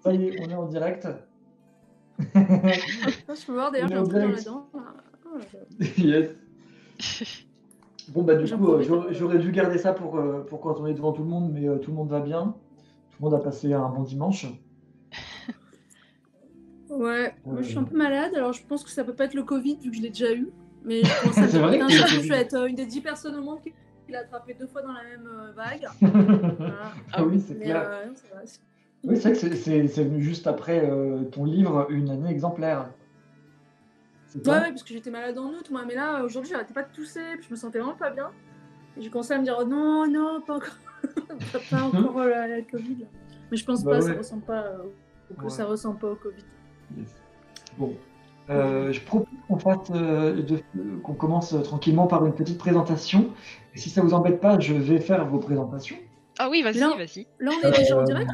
Ça y est, on est en direct. Je peux voir d'ailleurs, j'ai un truc dans la dent. Yes. Bon, bah du coup, j'aurais dû garder ça pour quand on est devant tout le monde, mais tout le monde va bien. Tout le monde a passé un bon dimanche. Ouais, moi je suis un peu malade, alors je pense que ça peut pas être le Covid vu que je l'ai déjà eu. Mais je pense à je vais être une des 10 personnes au monde qui l'a attrapé 2 fois dans la même vague. Voilà. Ah oui, c'est clair. Oui, c'est vrai que c'est venu juste après ton livre Une année exemplaire. Ouais, parce que j'étais malade en août, moi, mais là, aujourd'hui, j'arrêtais pas de tousser, puis je me sentais vraiment pas bien. Et j'ai commencé à me dire, oh, non, pas encore, pas encore la Covid. Mais je pense pas, ça ressemble pas, ça ressemble pas au Covid. Yes. Bon, je propose qu'on commence tranquillement par une petite présentation. Et si ça vous embête pas, je vais faire vos présentations. Ah oui, vas-y. Là, on est déjà en direct.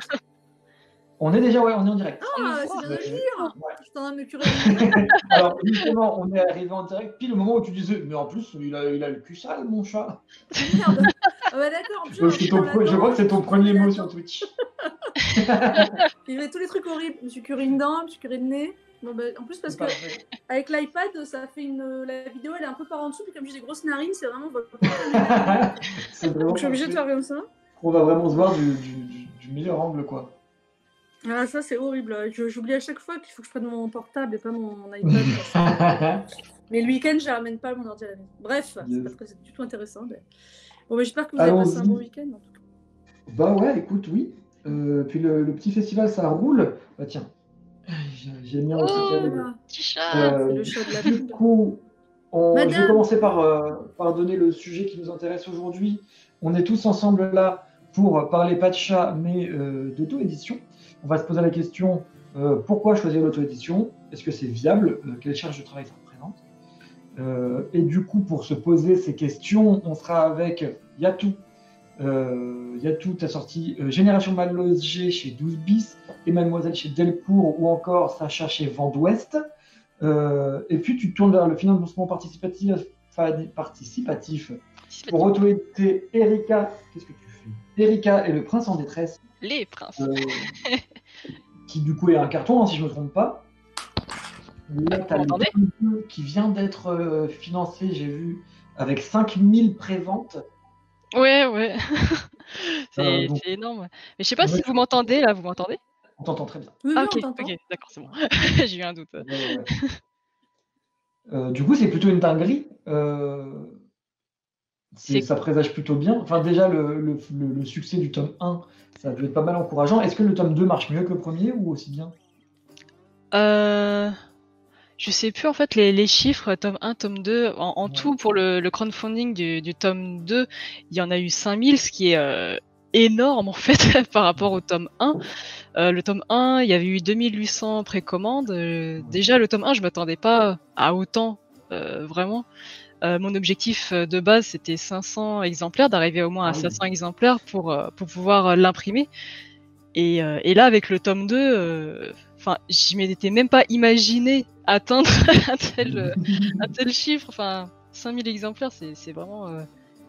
On est déjà, on est en direct. Ah, c'est bien de le dire. Je suis en train de me curer. Alors, justement, on est arrivé en direct, pile au moment où tu disais, mais en plus, il a le cul sale, mon chat. Merde. Ah bah d'accord, en plus, je crois que c'est ton premier mot sur Twitch. Il y avait tous les trucs horribles. Je me suis curé une dent, je me suis curé le nez. Bon, bah, en plus, parce que avec l'iPad, ça fait la vidéo, elle est un peu par en dessous, puis comme j'ai des grosses narines, c'est vraiment. Donc, je suis obligée de faire comme ça. On va vraiment se voir du meilleur angle, quoi. Ah, ça, c'est horrible. J'oublie à chaque fois qu'il faut que je prenne mon portable et pas mon iPad. Mais le week-end, je ramène pas mon ordi à la maison. Bref, c'est du tout intéressant. Mais... Bon, mais j'espère que vous avez passé un bon week-end, en tout cas. Bah ouais, écoute, oui. Puis le petit festival, ça roule. Bah tiens, j'ai mis un petit chat. C'est le chat de la Du coup, je vais commencer par donner le sujet qui nous intéresse aujourd'hui. On est tous ensemble là pour parler pas de chat, mais d'auto-édition. On va se poser la question, pourquoi choisir l'auto-édition? Est-ce que c'est viable? Quelle charge de travail ça représente? Et du coup, pour se poser ces questions, on sera avec Yatou. Yatou, tu as sorti Génération Mal Logée chez 12 bis, et Mademoiselle chez Delcourt, ou encore Sacha chez Vent d'Ouest. Et puis tu tournes vers le financement participatif pour auto-éditer Erika. Qu'est-ce que tu fais? Erika et le prince en détresse. Les princes. Qui du coup est un carton, hein, si je ne me trompe pas. Là, tu as le tome 2 qui vient d'être financé, j'ai vu, avec 5000 préventes. Ouais. C'est énorme. Mais je sais pas si vous m'entendez là, vous m'entendez? On t'entend très bien. Oui, ok, d'accord, c'est bon. J'ai eu un doute. Du coup, c'est plutôt une dinguerie. Ça présage plutôt bien. Enfin, déjà, le succès du tome 1, ça a dû être pas mal encourageant. Est-ce que le tome 2 marche mieux que le premier ou aussi bien? Je sais plus en fait les chiffres, tome 1, tome 2. En tout, pour le crowdfunding du tome 2, il y en a eu 5000, ce qui est énorme en fait par rapport au tome 1. Le tome 1, il y avait eu 2800 précommandes. Déjà, le tome 1, je m'attendais pas à autant, vraiment. Mon objectif de base, c'était 500 exemplaires, d'arriver au moins à 500 exemplaires pour pouvoir l'imprimer. Et là, avec le tome 2, je m'étais même pas imaginé atteindre un tel chiffre. 5000 exemplaires, c'est vraiment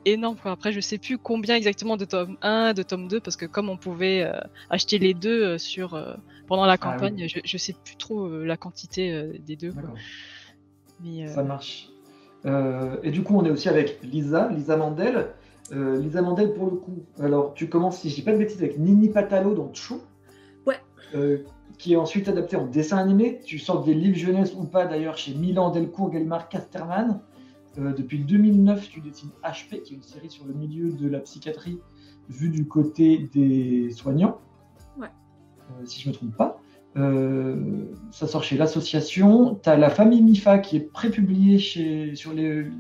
énorme. Après, je sais plus combien exactement de tome 1, de tome 2, parce que comme on pouvait acheter les deux pendant la campagne, je sais plus trop la quantité des deux. Mais, ça marche. Et du coup, on est aussi avec Lisa Mandel. Lisa Mandel, pour le coup, alors tu commences, si je dis pas de bêtises, avec Nini Patalo dans Chou. Ouais. Qui est ensuite adapté en dessin animé. Tu sors des livres jeunesse ou pas, d'ailleurs, chez Milan, Delcourt, Gallimard, Casterman. Depuis 2009, tu dessines HP, qui est une série sur le milieu de la psychiatrie, vue du côté des soignants. Ouais. Si je me trompe pas. Ça sort chez l'association. Tu as La Famille Mifa qui est prépubliée sur les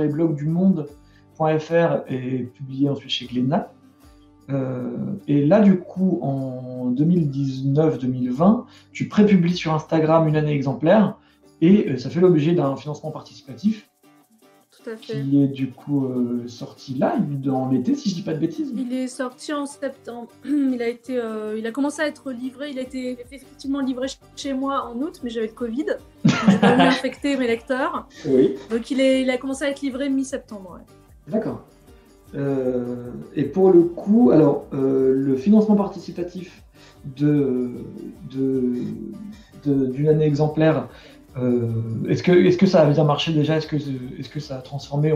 blogs du Monde.fr et publié ensuite chez Glénat. Et là, du coup, en 2019-2020, tu prépublies sur Instagram Une année exemplaire et ça fait l'objet d'un financement participatif. Tout à fait. Qui est du coup sorti là, dans l'été, si je dis pas de bêtises. Il est sorti en septembre. Il a commencé à être livré. Il a été effectivement livré chez moi en août, mais j'avais le Covid. J'ai pas voulu infecter mes lecteurs. Oui. Donc il a commencé à être livré mi-septembre. Ouais. D'accord. Et pour le coup, alors le financement participatif, d'une année exemplaire. Est-ce que ça a bien marché déjà? Est-ce que ça a transformé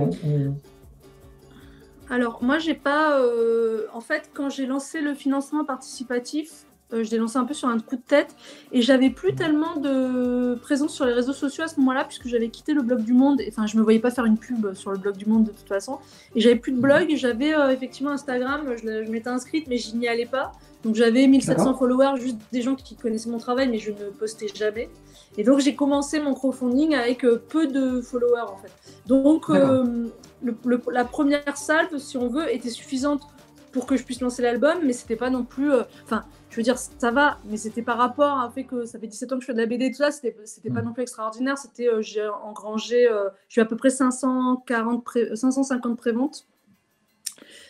Alors, moi, j'ai pas. En fait, quand j'ai lancé le financement participatif, je l'ai lancé un peu sur un coup de tête et j'avais plus tellement de présence sur les réseaux sociaux à ce moment-là puisque j'avais quitté le blog du Monde. Enfin, je me voyais pas faire une pub sur le blog du Monde de toute façon. Et j'avais plus de blog. J'avais effectivement Instagram. Je m'étais inscrite, mais je n'y allais pas. Donc j'avais 1700 followers, juste des gens qui connaissaient mon travail, mais je ne postais jamais. Et donc j'ai commencé mon crowdfunding avec peu de followers en fait. Donc la première salve, si on veut, était suffisante pour que je puisse lancer l'album, mais c'était pas non plus. Enfin, je veux dire, ça va, mais c'était par rapport à fait que ça fait 17 ans que je fais de la BD et tout ça, c'était pas non plus extraordinaire. C'était, j'ai engrangé, j'ai eu à peu près 550 préventes.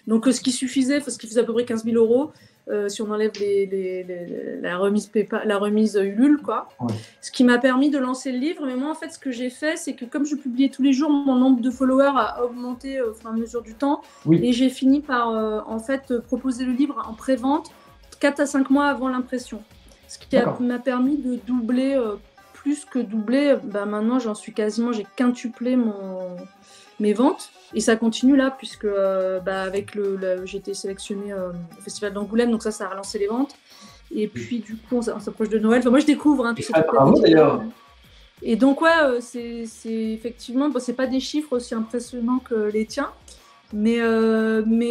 Donc ce qui suffisait, ce qui faisait à peu près 15 000 euros. Si on enlève la remise Ulule, quoi. Ouais. Ce qui m'a permis de lancer le livre. Mais moi, en fait, ce que j'ai fait, c'est que comme je publiais tous les jours, mon nombre de followers a augmenté au fur et à mesure du temps. Oui. Et j'ai fini par, en fait, proposer le livre en pré-vente 4 à 5 mois avant l'impression. Ce qui m'a permis de doubler, plus que doubler. Bah, maintenant, j'ai quintuplé mes ventes. Et ça continue là, puisque avec j'ai été sélectionnée au Festival d'Angoulême, donc ça a relancé les ventes. Et puis du coup, on s'approche de Noël. Enfin, moi, je découvre. Bravo d'ailleurs. Et donc, c'est effectivement, c'est pas des chiffres aussi impressionnants que les tiens. Mais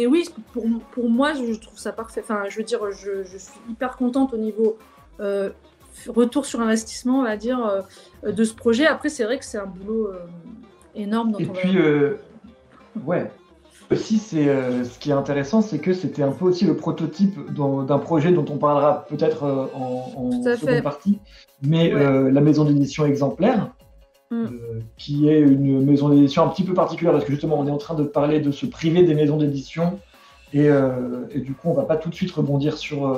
oui, pour moi, je trouve ça parfait. Enfin, je veux dire, je suis hyper contente au niveau retour sur investissement, on va dire, de ce projet. Après, c'est vrai que c'est un boulot énorme. Ouais. Aussi, ce qui est intéressant, c'est que c'était un peu aussi le prototype d'un projet dont on parlera peut-être en seconde partie, mais la maison d'édition exemplaire, qui est une maison d'édition un petit peu particulière, parce que justement, on est en train de parler de se priver des maisons d'édition, et du coup, on va pas tout de suite rebondir sur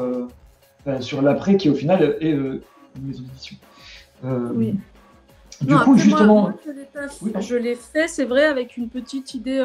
l'après, qui au final est une maison d'édition. Oui. Du coup, justement, moi, je l'ai fait, c'est vrai, avec une petite idée,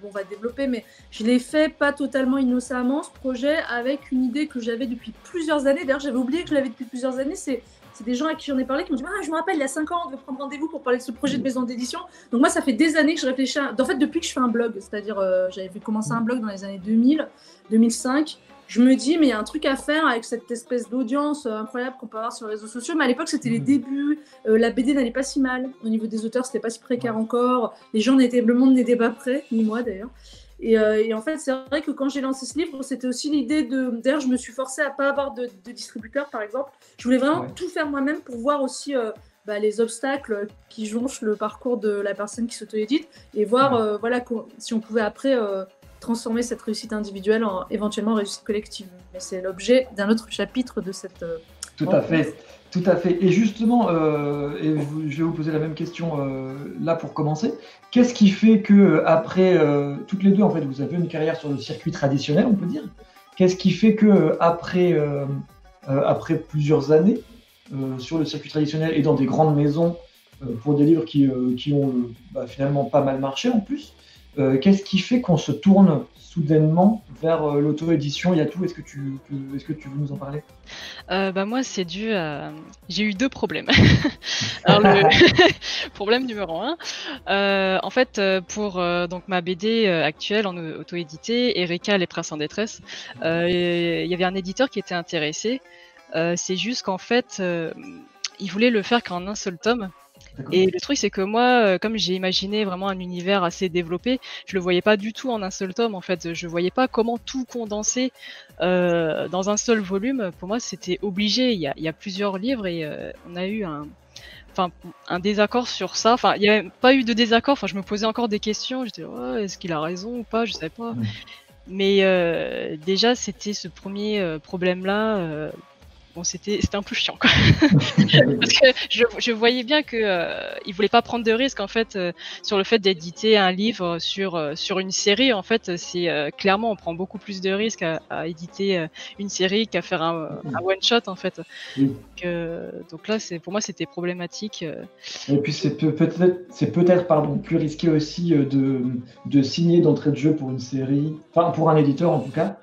on va développer, mais je l'ai fait pas totalement innocemment, ce projet, avec une idée que j'avais depuis plusieurs années. D'ailleurs, j'avais oublié que je l'avais depuis plusieurs années. C'est des gens à qui j'en ai parlé qui m'ont dit « Ah, je me rappelle, il y a 5 ans, on devait prendre rendez-vous pour parler de ce projet de maison d'édition. » Donc moi, ça fait des années que je réfléchis en fait, depuis que je fais un blog, c'est-à-dire, j'avais commencé un blog dans les années 2000, 2005. Je me dis, mais il y a un truc à faire avec cette espèce d'audience incroyable qu'on peut avoir sur les réseaux sociaux. Mais à l'époque, c'était les débuts. La BD n'allait pas si mal. Au niveau des auteurs, c'était pas si précaire encore. Le monde n'était pas prêt, ni moi d'ailleurs. Et en fait, c'est vrai que quand j'ai lancé ce livre, c'était aussi l'idée de... D'ailleurs, je me suis forcée à pas avoir de distributeur, par exemple. Je voulais vraiment tout faire moi-même pour voir aussi les obstacles qui jonchent le parcours de la personne qui s'auto-édite et voir si on pouvait après... transformer cette réussite individuelle en éventuellement réussite collective. Mais c'est l'objet d'un autre chapitre de cette... Tout à fait. Et justement, je vais vous poser la même question là pour commencer. Qu'est-ce qui fait que après toutes les deux, en fait, vous avez une carrière sur le circuit traditionnel, on peut dire. Qu'est-ce qui fait que après plusieurs années sur le circuit traditionnel et dans des grandes maisons pour des livres qui ont finalement pas mal marché en plus, qu'est-ce qui fait qu'on se tourne soudainement vers l'auto-édition? Yatou, est-ce que tu veux nous en parler? Moi, c'est dû à... J'ai eu 2 problèmes. Alors, le problème numéro 1, en fait, pour donc ma BD actuelle en auto-édité, Erika, les princes en détresse, il y avait un éditeur qui était intéressé. C'est juste qu'en fait, il voulait le faire qu'en un seul tome. Et le truc, c'est que moi, comme j'ai imaginé vraiment un univers assez développé, je le voyais pas du tout en un seul tome. En fait, je voyais pas comment tout condenser dans un seul volume. Pour moi, c'était obligé. Il y a plusieurs livres et on a eu un désaccord sur ça. Enfin, il n'y a pas eu de désaccord. Enfin, je me posais encore des questions. J'étais, est-ce qu'il a raison ou pas? Je savais pas. Mais déjà, c'était ce premier problème-là. Bon, c'était un peu chiant, quoi. Parce que je voyais bien que il voulait pas prendre de risque en fait sur le fait d'éditer un livre sur une série. En fait, c'est clairement on prend beaucoup plus de risques à éditer une série qu'à faire un one shot en fait. Donc là, pour moi, c'était problématique. Et puis c'est peut-être plus risqué aussi de signer d'entrée de jeu pour une série, enfin pour un éditeur en tout cas.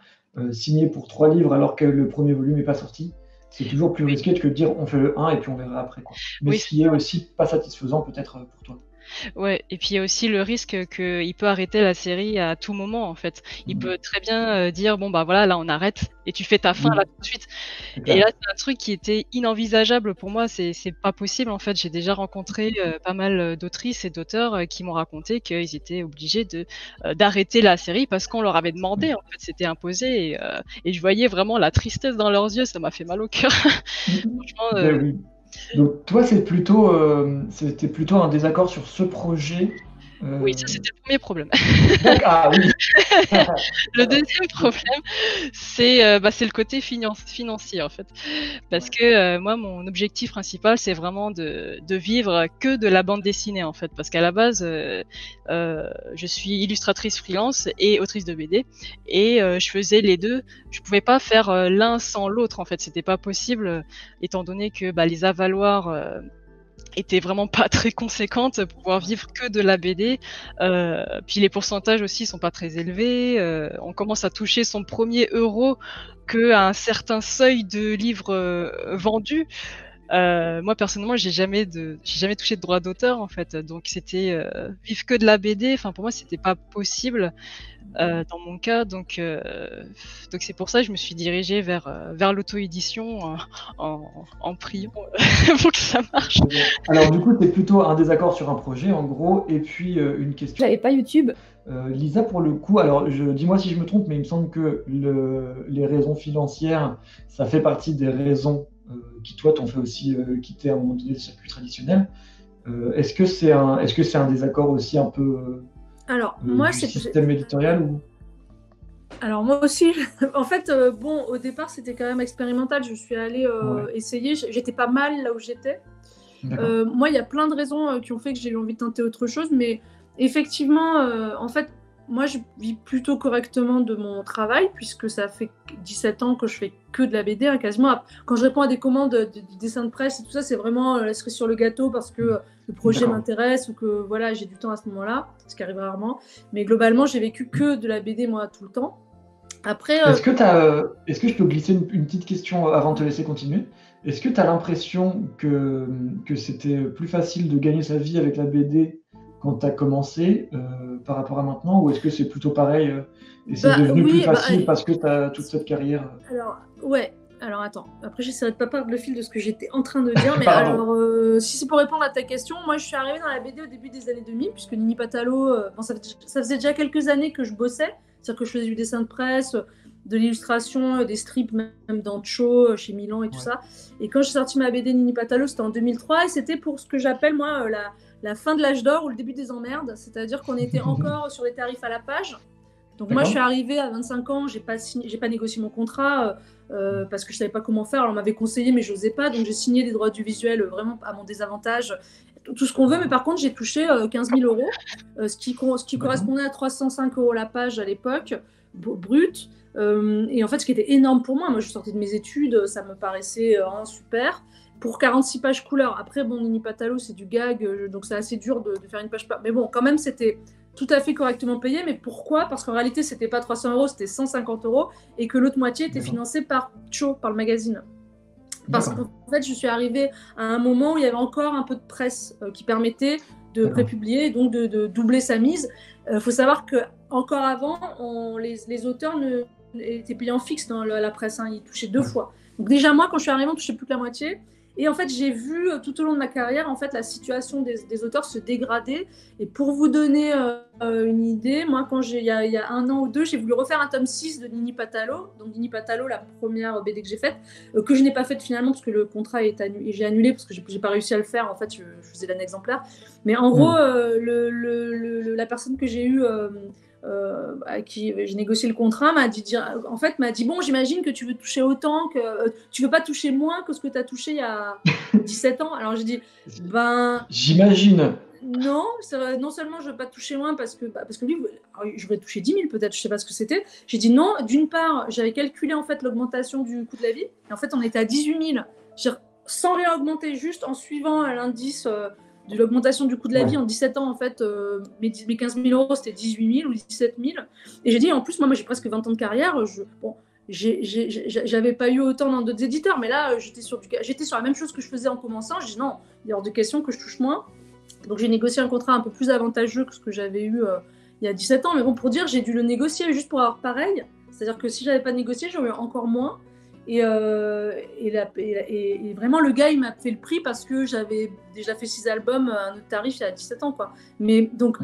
signer pour 3 livres alors que le premier volume n'est pas sorti. C'est toujours plus risqué que de dire on fait le 1 et puis on verra après, quoi. Mais ce qui est aussi pas satisfaisant peut-être pour toi. Ouais, et puis il y a aussi le risque qu'il peut arrêter la série à tout moment, en fait. Il peut très bien dire bon bah voilà, là on arrête et tu fais ta fin là tout de suite. Et là c'est un truc qui était inenvisageable pour moi, c'est pas possible en fait. J'ai déjà rencontré pas mal d'autrices et d'auteurs qui m'ont raconté qu'ils étaient obligés d'arrêter la série parce qu'on leur avait demandé, en fait, c'était imposé et je voyais vraiment la tristesse dans leurs yeux, ça m'a fait mal au cœur. Franchement. Oui. Donc toi, c'était plutôt un désaccord sur ce projet. Oui, ça c'était le premier problème. Ah oui. Le deuxième problème, c'est le côté financier en fait. Parce que moi, mon objectif principal, c'est vraiment de vivre que de la bande dessinée en fait. Parce qu'à la base, je suis illustratrice freelance et autrice de BD. Et je faisais les deux. Je pouvais pas faire l'un sans l'autre en fait. C'était pas possible, étant donné que les avaloirs était vraiment pas très conséquente pour pouvoir vivre que de la BD. Puis les pourcentages aussi sont pas très élevés. On commence à toucher son premier euro qu'à un certain seuil de livres vendus. Moi personnellement, j'ai jamais touché de droit d'auteur en fait. Donc c'était vivre que de la BD. Enfin pour moi, c'était pas possible. Dans mon cas, donc c'est pour ça que je me suis dirigée vers l'auto-édition en priant pour que ça marche. Alors du coup, tu es plutôt un désaccord sur un projet en gros, et puis une question. J'avais pas YouTube. Lisa, pour le coup, alors dis-moi si je me trompe, mais il me semble que les raisons financières, ça fait partie des raisons qui toi t'ont fait aussi quitter à un moment donné le circuit traditionnel. Est-ce que c'est un désaccord aussi un peu alors, moi, du système éditorial ou... Alors moi aussi, en fait, au départ c'était quand même expérimental. Je suis allée essayer. J'étais pas mal là où j'étais. Moi, il y a plein de raisons qui ont fait que j'ai eu envie de tenter autre chose, mais effectivement, en fait, moi je vis plutôt correctement de mon travail puisque ça fait 17 ans que je fais que de la BD, hein, quasiment. Quand je réponds à des commandes de dessin de presse et tout ça, c'est vraiment la cerise sur le gâteau parce que le projet m'intéresse ou que voilà, j'ai du temps à ce moment-là, ce qui arrive rarement. Mais globalement, j'ai vécu que de la BD moi tout le temps. Après, est-ce que je peux glisser une petite question avant de te laisser continuer? Est-ce que tu as l'impression que c'était plus facile de gagner sa vie avec la BD quand tu as commencé par rapport à maintenant, ou est-ce que c'est plutôt pareil et c'est devenu plus facile parce que tu as toute cette carrière? Alors attends, après j'essaierai de pas perdre le fil de ce que j'étais en train de dire, mais alors si c'est pour répondre à ta question, moi je suis arrivée dans la BD au début des années 2000, puisque Nini Patalo, ça faisait déjà quelques années que je bossais, c'est-à-dire que je faisais du dessin de presse, de l'illustration, des strips même dans Cho, chez Milan et tout ça. Et quand j'ai sorti ma BD Nini Patalo, c'était en 2003, et c'était pour ce que j'appelle moi la fin de l'âge d'or ou le début des emmerdes, c'est-à-dire qu'on était encore sur les tarifs à la page. Donc moi je suis arrivée à 25 ans, j'ai pas négocié mon contrat parce que je savais pas comment faire. Alors on m'avait conseillé mais j'osais pas, donc j'ai signé des droits du visuel vraiment à mon désavantage, tout ce qu'on veut. Mais par contre j'ai touché 15 000 euros, ce qui correspondait à 305 euros la page à l'époque, brut. Et en fait ce qui était énorme pour moi, je sortais de mes études, ça me paraissait super. Pour 46 pages couleur. Après, Nini Patalo, c'est du gag, donc c'est assez dur de faire une page par... Mais bon, quand même, c'était tout à fait correctement payé. Mais pourquoi? Parce qu'en réalité, c'était pas 300 euros, c'était 150 euros, et que l'autre moitié était financée par Cho, par le magazine. Parce qu'en fait, je suis arrivée à un moment où il y avait encore un peu de presse qui permettait de prépublier, et donc de doubler sa mise. Faut savoir qu'encore avant, les auteurs étaient payés en fixe dans la presse, hein, ils touchaient 2 fois. Donc déjà, moi, quand je suis arrivée, on touchait plus que la moitié. Et en fait, j'ai vu tout au long de ma carrière, en fait, la situation des auteurs se dégrader. Et pour vous donner une idée, moi, il y a 1 an ou 2, j'ai voulu refaire un tome 6 de Nini Patalo. Donc Nini Patalo, la première BD que j'ai faite, que je n'ai pas faite finalement parce que le contrat est annulé. J'ai annulé parce que j'ai pas réussi à le faire. En fait, je faisais l'année exemplaire. Mais en gros, la personne que j'ai eue... à qui j'ai négocié le contrat m'a dit bon, j'imagine que tu veux toucher autant, que tu veux pas toucher moins que ce que tu as touché il y a 17 ans. Alors j'ai dit j'imagine. Non seulement je veux pas toucher moins parce que lui, j'aurais touché 10 000 peut-être, je sais pas ce que c'était. J'ai dit non, d'une part j'avais calculé en fait l'augmentation du coût de la vie et en fait on était à 18 000 sans rien augmenter, juste en suivant l'indice de l'augmentation du coût de la vie en 17 ans, en fait, mes 15 000 euros, c'était 18 000 ou 17 000. Et j'ai dit, en plus, moi j'ai presque 20 ans de carrière, j'avais pas eu autant dans d'autres éditeurs, mais là, j'étais sur la même chose que je faisais en commençant. J'ai dit non, il est hors de question que je touche moins. Donc j'ai négocié un contrat un peu plus avantageux que ce que j'avais eu il y a 17 ans. Mais bon, pour dire, j'ai dû le négocier juste pour avoir pareil. C'est-à-dire que si j'avais pas négocié, j'aurais eu encore moins. Et vraiment, le gars, il m'a fait le prix parce que j'avais déjà fait 6 albums à un autre tarif il y a 17 ans, quoi. Mais donc,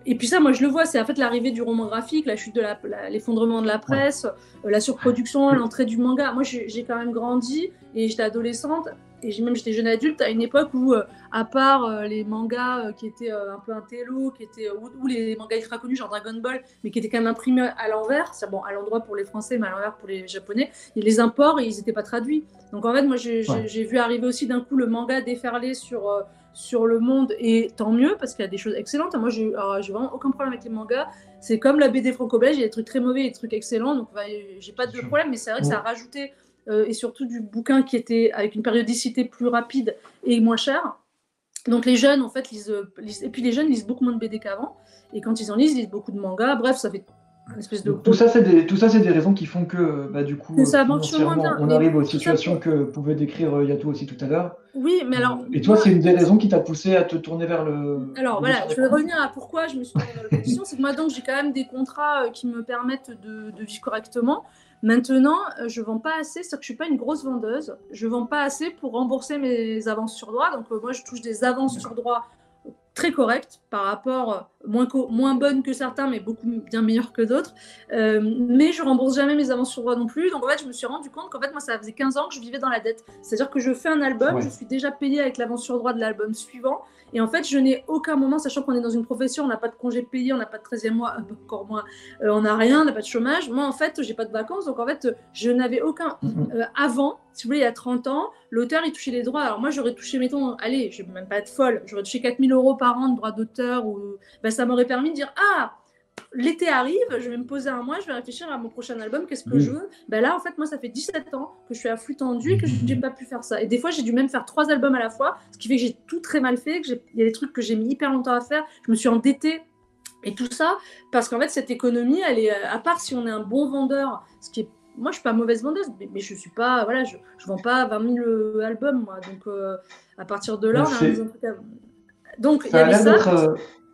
et puis ça, moi, je le vois, c'est en fait l'arrivée du roman graphique, la chute de l'effondrement de la presse, la surproduction, l'entrée du manga. Moi, j'ai quand même grandi et j'étais adolescente. Et j'étais jeune adulte à une époque où, à part les mangas qui étaient un peu intello, ou les mangas ultra connus, genre Dragon Ball, mais qui étaient quand même imprimés à l'envers, c'est bon, à l'endroit pour les Français, mais à l'envers pour les Japonais, et les imports, ils n'étaient pas traduits. Donc en fait, moi, j'ai vu arriver aussi d'un coup le manga déferler sur le monde, et tant mieux, parce qu'il y a des choses excellentes. Moi, j'ai vraiment aucun problème avec les mangas. C'est comme la BD franco-belge, il y a des trucs très mauvais et des trucs excellents, donc j'ai pas de problème, mais c'est vrai que ça a rajouté... et surtout du bouquin qui était avec une périodicité plus rapide et moins chère. Donc les jeunes, en fait, lisent et puis les jeunes lisent beaucoup moins de BD qu'avant. Et quand ils lisent beaucoup de mangas. Bref, ça fait une espèce de... Tout ça, c'est des raisons qui font que, du coup, ça marche moins bien. On arrive aux situations que pouvait décrire Yatou aussi tout à l'heure. Oui, mais alors... Et toi, c'est une des raisons qui t'a poussé à te tourner vers le... Alors voilà, je vais revenir à pourquoi je me suis tournée vers l'audition. C'est que moi, donc, j'ai quand même des contrats qui me permettent de vivre correctement. Maintenant, je ne vends pas assez, c'est-à-dire que je ne suis pas une grosse vendeuse. Je ne vends pas assez pour rembourser mes avances sur droit. Donc, moi, je touche des avances sur droit très correctes par rapport, moins bonnes que certains, mais bien meilleures que d'autres. Mais je ne rembourse jamais mes avances sur droit non plus. Donc, en fait, je me suis rendu compte qu'en fait, moi, ça faisait 15 ans que je vivais dans la dette. C'est-à-dire que je fais un album, je suis déjà payée avec l'avance sur droit de l'album suivant. Et en fait, je n'ai aucun moment, sachant qu'on est dans une profession, on n'a pas de congé payé, on n'a pas de 13e mois, encore moins, on n'a rien, on n'a pas de chômage. Moi, en fait, j'ai pas de vacances, donc en fait, je n'avais aucun... avant, si vous voulez, il y a 30 ans, l'auteur, il touchait les droits. Alors moi, j'aurais touché, mettons, allez, je ne vais même pas être folle, j'aurais touché 4 000 € par an de droits d'auteur, ou ça m'aurait permis de dire, ah, l'été arrive, je vais me poser un mois, je vais réfléchir à mon prochain album, qu'est-ce que je veux. Là, en fait, moi, ça fait 17 ans que je suis à flux tendu et que je n'ai pas pu faire ça. Et des fois, j'ai dû même faire 3 albums à la fois, ce qui fait que j'ai tout très mal fait, il y a des trucs que j'ai mis hyper longtemps à faire, je me suis endettée. Et tout ça, parce qu'en fait, cette économie, elle est, à part si on est un bon vendeur, ce qui est... Moi, je suis pas mauvaise vendeuse, mais je suis pas... Voilà, je vends pas 20 000 albums, moi. Donc, à partir de là, on a un truc à... Donc, il y avait ça...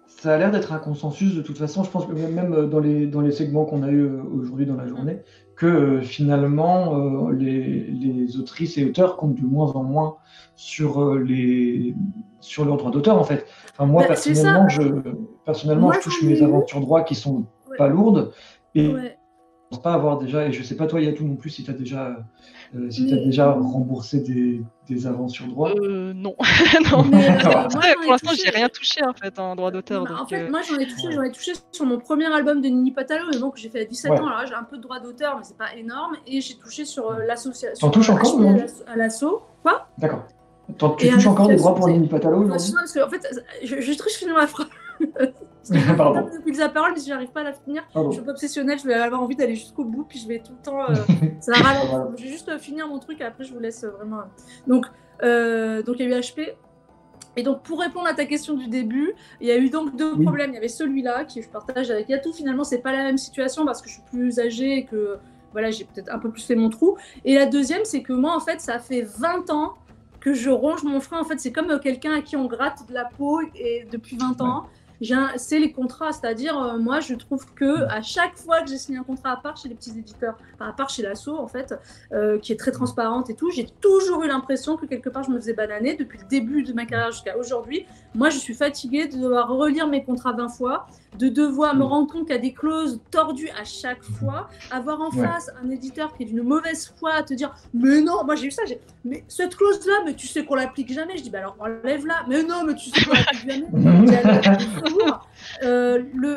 Ça a l'air d'être un consensus de toute façon. Je pense que même dans les segments qu'on a eu aujourd'hui dans la journée, que finalement les autrices et auteurs comptent de moins en moins sur leurs droits d'auteur en fait. Enfin, moi personnellement, je touche mes aventures droits qui sont pas lourdes et je pense pas avoir déjà. Et je sais pas toi Yatou non plus si tu as déjà remboursé des avances sur droit. Non. Non. Pour l'instant, j'ai rien touché en fait en droit d'auteur. En fait, moi j'en ai touché sur mon premier album de Nini Patalo, mais bon, que j'ai fait à 17 ans. Alors là, j'ai un peu de droit d'auteur, mais c'est pas énorme. Et j'ai touché sur l'association. T'en touches encore à l'asso. Quoi? D'accord. Tu touches encore des droits pour Nini Patalo aujourd'hui? Parce que en fait, je triche finalement la phrase. Pardon. Depuis la parole, mais si j'arrive pas à la finir, je suis pas obsessionnelle, je vais avoir envie d'aller jusqu'au bout, puis je vais tout le temps. Ça va ralentir. Je vais juste finir mon truc, et après je vous laisse vraiment. Donc il y a eu HP. Et donc pour répondre à ta question du début, il y a eu donc 2 problèmes. Il y avait celui-là que je partage avec Yatou. Finalement, c'est pas la même situation parce que je suis plus âgée et que voilà, j'ai peut-être un peu plus fait mon trou. Et la deuxième, c'est que moi, en fait, ça fait 20 ans que je ronge mon frein. En fait, c'est comme quelqu'un à qui on gratte de la peau et depuis 20 ans. C'est les contrats, c'est-à-dire moi je trouve que à chaque fois que j'ai signé un contrat, à part chez les petits éditeurs, à part chez l'asso en fait, qui est très transparente et tout, j'ai toujours eu l'impression que quelque part je me faisais bananer depuis le début de ma carrière jusqu'à aujourd'hui. Moi je suis fatiguée de devoir relire mes contrats 20 fois, de devoir me rendre compte qu'il y a des clauses tordues à chaque fois, avoir en face un éditeur qui est d'une mauvaise foi à te dire mais non, moi j'ai eu ça, mais cette clause là, mais tu sais qu'on l'applique jamais. Je dis bah alors enlève-la, mais non, mais tu sais qu'on l'applique jamais.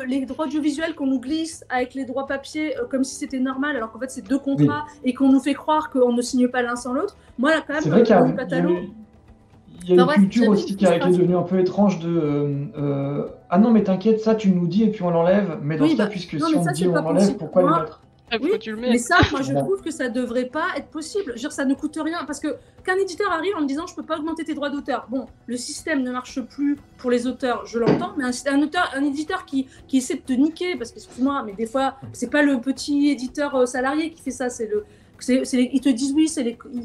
Les droits audiovisuels qu'on nous glisse avec les droits papier comme si c'était normal alors qu'en fait c'est 2 contrats et qu'on nous fait croire qu'on ne signe pas l'un sans l'autre. Moi là quand même, c'est vrai qu'il y a une culture aussi qui est devenue un peu étrange de ah non mais t'inquiète, ça tu nous dis et puis on l'enlève, mais dans ça puisque si on dit on l'enlève, pourquoi le mettre? Pourquoi tu le mets? Mais ça, moi, je trouve que ça devrait pas être possible. Je veux dire, ça ne coûte rien. Parce que qu'un éditeur arrive en me disant, je peux pas augmenter tes droits d'auteur. Bon, le système ne marche plus pour les auteurs, je l'entends. Mais un éditeur qui essaie de te niquer, parce que, excuse-moi, mais des fois, c'est pas le petit éditeur salarié qui fait ça, ils te disent oui,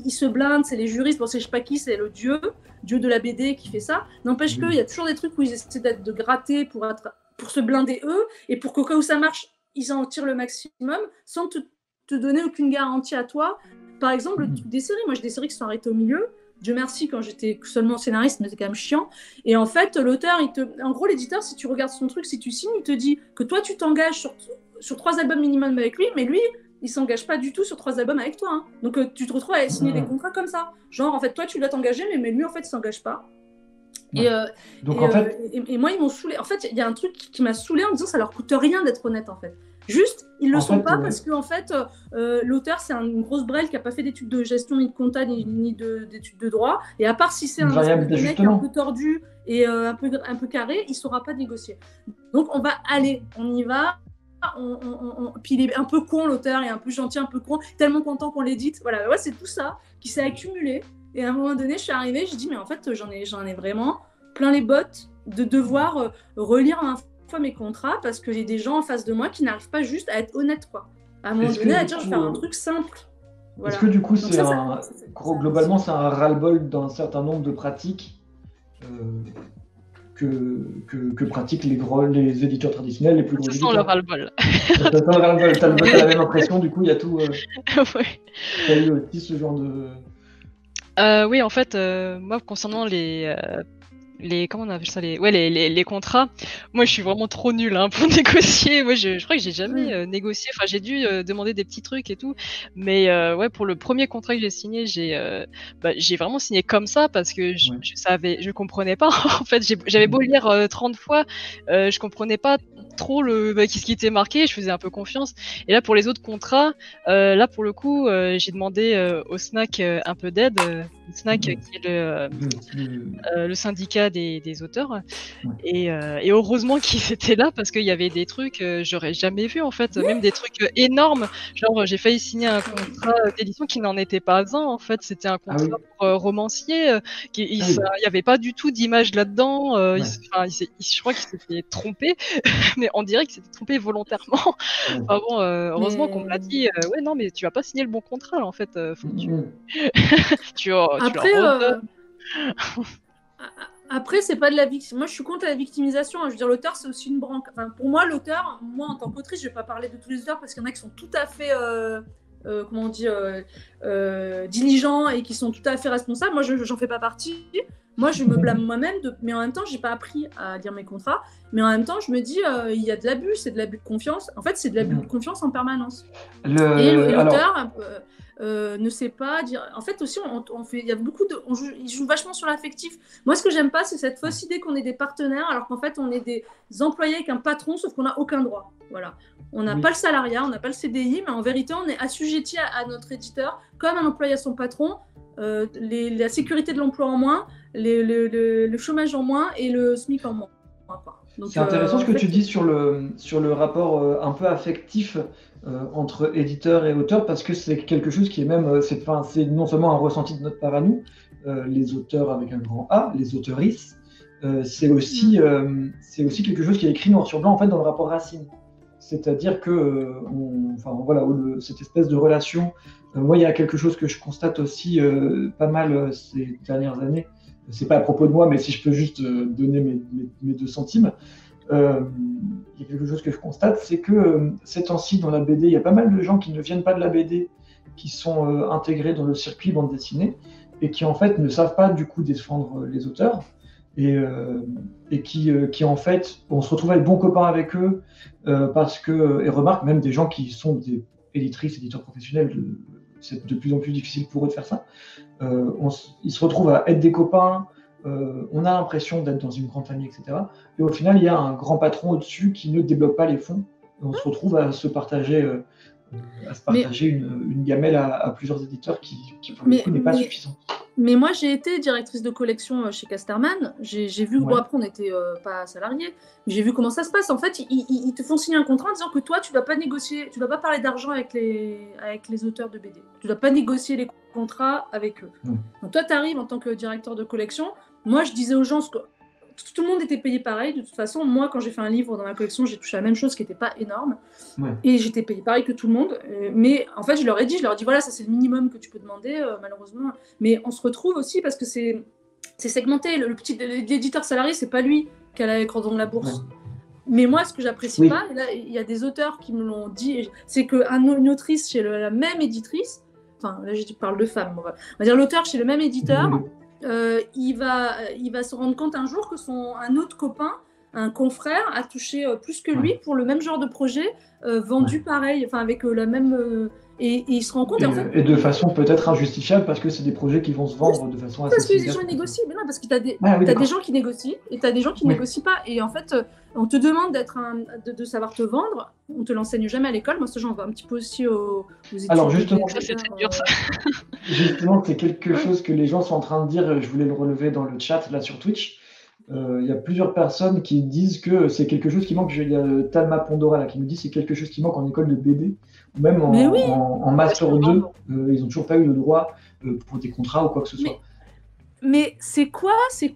ils se blindent, c'est les juristes, bon, c'est je sais pas qui, c'est le dieu de la BD qui fait ça. N'empêche qu'il y a toujours des trucs où ils essaient de gratter pour se blinder eux, et pour qu'au cas où ça marche, ils en tirent le maximum sans te donner aucune garantie à toi. Par exemple, le truc des séries. Moi, j'ai des séries qui sont arrêtées au milieu. Dieu merci, quand j'étais seulement scénariste, mais c'était quand même chiant. Et en fait, l'auteur, en gros, l'éditeur, si tu regardes son truc, si tu signes, il te dit que toi, tu t'engages sur 3 albums minimum avec lui, mais lui, il s'engage pas du tout sur 3 albums avec toi. Hein. Donc, tu te retrouves à signer des contrats comme ça. Genre, en fait, toi, tu dois t'engager, mais lui, en fait, il s'engage pas. Ouais. Et moi, ils m'ont saoulé. En fait, il y a un truc qui m'a saoulé en me disant ça leur coûte rien d'être honnête, en fait. Juste, ils le sont pas parce que en fait, l'auteur, c'est une grosse brêle qui a pas fait d'études de gestion, ni de compta, ni d'études de droit. Et à part si c'est un mec un peu tordu et un peu carré, il saura pas négocier. Donc, on y va. Puis il est un peu con, l'auteur, il est un peu gentil, un peu con, tellement content qu'on l'édite. Voilà, ouais, c'est tout ça qui s'est accumulé. Et à un moment donné, je suis arrivée, j'ai dit, mais en fait, j'en ai vraiment plein les bottes de devoir relire 20 fois mes contrats parce que j'ai des gens en face de moi qui n'arrivent pas juste à être honnêtes, quoi. À un moment donné, à dire, je vais faire un truc simple. Voilà. Est-ce que du coup, globalement, c'est un ras-le-bol d'un certain nombre de pratiques que pratiquent les éditeurs traditionnels, les plus gros éditeurs? Ça sent le ras-le-bol. Ça sent le ras-le-bol. T'as la même impression, du coup, il y a tout... Ouais. T'as eu aussi ce genre de... Oui, en fait, moi, concernant comment on appelle ça, les contrats, moi je suis vraiment trop nulle pour négocier. Moi je crois que j'ai jamais négocié, enfin j'ai dû demander des petits trucs et tout, mais ouais, pour le premier contrat que j'ai signé, j'ai vraiment signé comme ça parce que je comprenais pas. En fait, j'avais beau lire 30 fois, je comprenais pas trop qu'est-ce qui était marqué, je faisais un peu confiance. Et là pour les autres contrats, là pour le coup, j'ai demandé au SNAC un peu d'aide. SNAC qui est le syndicat des auteurs, et heureusement qu'ils étaient là parce qu'il y avait des trucs j'aurais jamais vu en fait, même des trucs énormes, genre j'ai failli signer un contrat d'édition qui n'en était pas un en fait, c'était un contrat pour romancier, il y avait pas du tout d'image là-dedans, je crois qu'il s'était trompé mais on dirait qu'il s'était trompé volontairement. Enfin bon, heureusement qu'on me l'a dit, ouais non mais tu vas pas signer le bon contrat là, en fait, faut que Après, c'est pas de la victime. Moi, je suis contre la victimisation. Je veux dire, l'auteur, c'est aussi une branque. Enfin, pour moi, l'auteur, moi, en tant qu'autrice, je vais pas parler de tous les auteurs parce qu'il y en a qui sont tout à fait, comment on dit, diligents et qui sont tout à fait responsables. Moi, j'en fais pas partie. Moi, je me blâme moi-même, mais en même temps, j'ai pas appris à lire mes contrats. Mais en même temps, je me dis, il y a de l'abus, c'est de l'abus de confiance. En fait, c'est de l'abus de confiance en permanence. Et l'auteur ne sait pas dire. En fait, aussi, il y a beaucoup de. Il joue vachement sur l'affectif. Moi, ce que j'aime pas, c'est cette fausse idée qu'on est des partenaires, alors qu'en fait, on est des employés avec un patron, sauf qu'on n'a aucun droit. Voilà. On n'a pas le salariat, on n'a pas le CDI, mais en vérité, on est assujetti à notre éditeur, comme un employé à son patron. La sécurité de l'emploi en moins, le chômage en moins et le SMIC en moins. C'est intéressant ce que tu dis sur le rapport un peu affectif entre éditeur et auteur, parce que c'est quelque chose qui est même, c'est non seulement un ressenti de notre part à nous, les auteurs avec un grand A, les auteuristes, c'est aussi quelque chose qui est écrit noir sur blanc en fait dans le rapport Racine. C'est-à-dire que cette espèce de relation, moi il y a quelque chose que je constate aussi pas mal ces dernières années. C'est pas à propos de moi, mais si je peux juste donner mes 2 centimes, il y a quelque chose que je constate, c'est que ces temps-ci dans la BD, il y a pas mal de gens qui ne viennent pas de la BD, qui sont intégrés dans le circuit bande dessinée, et qui en fait ne savent pas du coup défendre les auteurs, et qui en fait, on se retrouve à être bons copains avec eux, parce que, et remarque même des gens qui sont des éditrices, éditeurs professionnels, c'est de plus en plus difficile pour eux de faire ça. Ils se retrouvent à être des copains, on a l'impression d'être dans une grande famille, etc. Et au final, il y a un grand patron au-dessus qui ne débloque pas les fonds. Et on se retrouve à se partager, une gamelle à plusieurs éditeurs qui pour le coup, n'est pas suffisante. Mais moi, j'ai été directrice de collection chez Casterman. J'ai vu, bon, après, on n'était pas salariés, mais j'ai vu comment ça se passe. En fait, ils te font signer un contrat en disant que toi, tu ne dois pas négocier, tu ne dois pas parler d'argent avec les auteurs de BD. Tu ne dois pas négocier les contrats avec eux. Donc, toi, tu arrives en tant que directeur de collection. Moi, je disais aux gens que tout le monde était payé pareil. De toute façon, moi, quand j'ai fait un livre dans ma collection, j'ai touché la même chose qui n'était pas énorme. Et j'étais payé pareil que tout le monde. Mais en fait, je leur ai dit, voilà, ça c'est le minimum que tu peux demander, malheureusement. Mais on se retrouve aussi parce que c'est segmenté. L'éditeur salarié, c'est pas lui qui a les cordons de la bourse. Mais moi, ce que j'apprécie pas, et là, il y a des auteurs qui me l'ont dit, c'est qu'une autrice chez la même éditrice, enfin, là, je parle de femme, on va dire l'auteur chez le même éditeur, il va se rendre compte un jour que un autre copain, un confrère, a touché plus que lui pour le même genre de projet, vendu pareil, enfin avec la même... et il se rend compte... Et de façon peut-être injustifiable, parce que c'est des projets qui vont se vendre de façon assez... Parce que les gens négocient, mais non, parce que tu as des gens qui négocient, et tu as des gens qui négocient pas. Et en fait, on te demande de savoir te vendre, on te l'enseigne jamais à l'école. Moi, ça, j'en vois un petit peu aussi aux études. Alors justement, ça, c'est très dur, ça. Justement, c'est quelque chose que les gens sont en train de dire, je voulais le relever dans le chat, là, sur Twitch. Il y a plusieurs personnes qui disent que c'est quelque chose qui manque. Il y a Talma Pandora là, qui nous dit que c'est quelque chose qui manque en école de BD, ou même en Master 2. Ils n'ont toujours pas eu le droit pour des contrats ou quoi que ce soit. Mais c'est quoi ces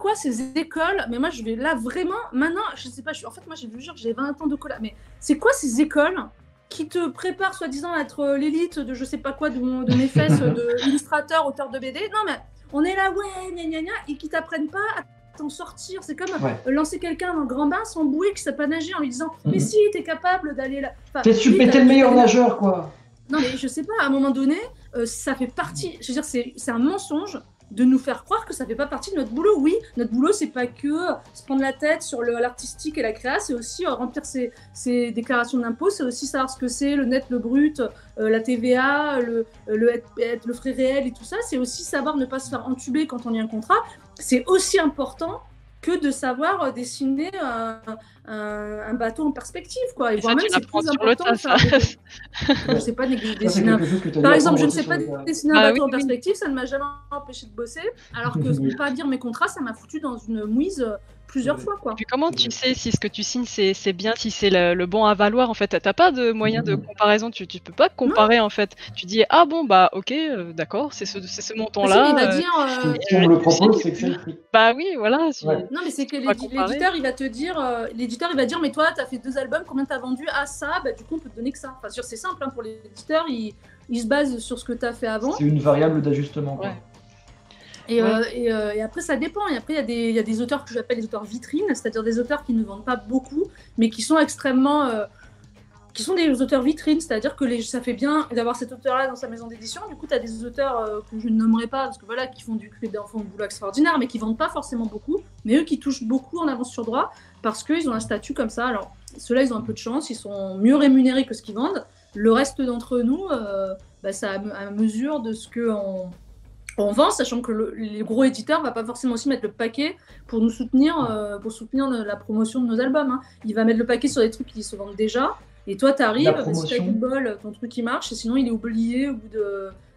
écoles? Mais moi, je vais là vraiment... Maintenant, je sais pas, en fait, moi, j'ai 20 ans de colla. Mais c'est quoi ces écoles qui te préparent soi-disant à être l'élite de je sais pas quoi, de mes fesses, d'illustrateur, auteur de BD? Non, mais on est là, ouais, gna gna gna, et qui t'apprennent pas à t'en sortir. C'est comme lancer quelqu'un dans le grand bain sans bouée qui sait pas nager en lui disant mais si, t'es capable d'aller là. Enfin, t'es le meilleur nageur, quoi. Non, mais je sais pas, à un moment donné, ça fait partie... Je veux dire, c'est un mensonge de nous faire croire que ça fait pas partie de notre boulot. Oui, notre boulot, c'est pas que se prendre la tête sur l'artistique et la créa, c'est aussi remplir ses déclarations d'impôts, c'est aussi savoir ce que c'est le net, le brut, la TVA, le frais réel et tout ça. C'est aussi savoir ne pas se faire entuber quand on y a un contrat. C'est aussi important que de savoir dessiner un bateau en perspective, quoi. Et voire même, c'est plus important. Je sais pas dessiner par exemple, je ne sais pas dessiner un bateau en perspective, ça ne m'a jamais empêché de bosser, alors que ne pas lire mes contrats, ça m'a foutu dans une mouise plusieurs fois, quoi. Et puis comment tu sais si ce que tu signes c'est bien, si c'est le bon à valoir, en fait? T'as pas de moyen de comparaison, tu peux pas comparer, en fait. Tu dis ah bon bah ok, d'accord, c'est ce montant-là. Il va dire si on me le propose, c'est que c'est le prix. Bah oui, voilà. Non, mais c'est que l'éditeur, il va te dire, l'éditeur, il va dire, mais toi, t'as fait 2 albums, combien t'as vendu? Ah ça, bah du coup, on peut te donner que ça. Enfin, c'est simple, hein, pour l'éditeur, il se base sur ce que t'as fait avant. C'est une variable d'ajustement, quoi. Et après, ça dépend. Et après, il y a des auteurs que j'appelle les auteurs vitrines, c'est-à-dire des auteurs qui ne vendent pas beaucoup, mais qui sont extrêmement... qui sont des auteurs vitrines, c'est-à-dire que ça fait bien d'avoir cet auteur-là dans sa maison d'édition. Du coup, tu as des auteurs que je ne nommerai pas, parce que voilà, qui font du boulot extraordinaire, mais qui ne vendent pas forcément beaucoup, mais eux qui touchent beaucoup en avance sur droit, parce qu'ils ont un statut comme ça. Alors, ceux-là, ils ont un peu de chance, ils sont mieux rémunérés que ce qu'ils vendent. Le reste d'entre nous, c'est à mesure de ce qu'on vend, sachant que les gros éditeurs ne vont pas forcément aussi mettre le paquet pour nous soutenir, pour soutenir la promotion de nos albums. Hein. Il va mettre le paquet sur des trucs qui se vendent déjà. Et toi, tu arrives, si tu as du bol, ton truc il marche, et sinon il est oublié au bout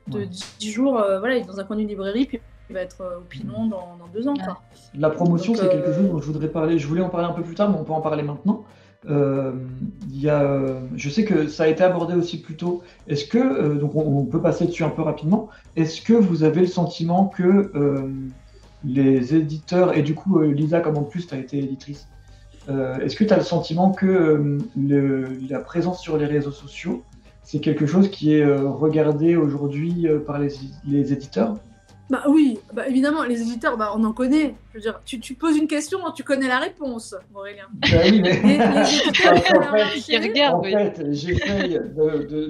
de 10 jours, voilà, il est dans un coin d'une librairie, puis il va être au pilon dans 2 ans. Quoi. La promotion, c'est quelque chose dont je voudrais parler. Je voulais en parler un peu plus tard, mais on peut en parler maintenant. Je sais que ça a été abordé aussi plus tôt. Est-ce que, donc on peut passer dessus un peu rapidement, est-ce que vous avez le sentiment que les éditeurs, et du coup Lisa, comme en plus tu as été éditrice, est-ce que tu as le sentiment que la présence sur les réseaux sociaux, c'est quelque chose qui est regardé aujourd'hui par les éditeurs? Bah oui, bah évidemment, les éditeurs, bah on en connaît. Je veux dire, tu poses une question, tu connais la réponse, Aurélien. Bah oui, mais les éditeurs, en fait, j'essaye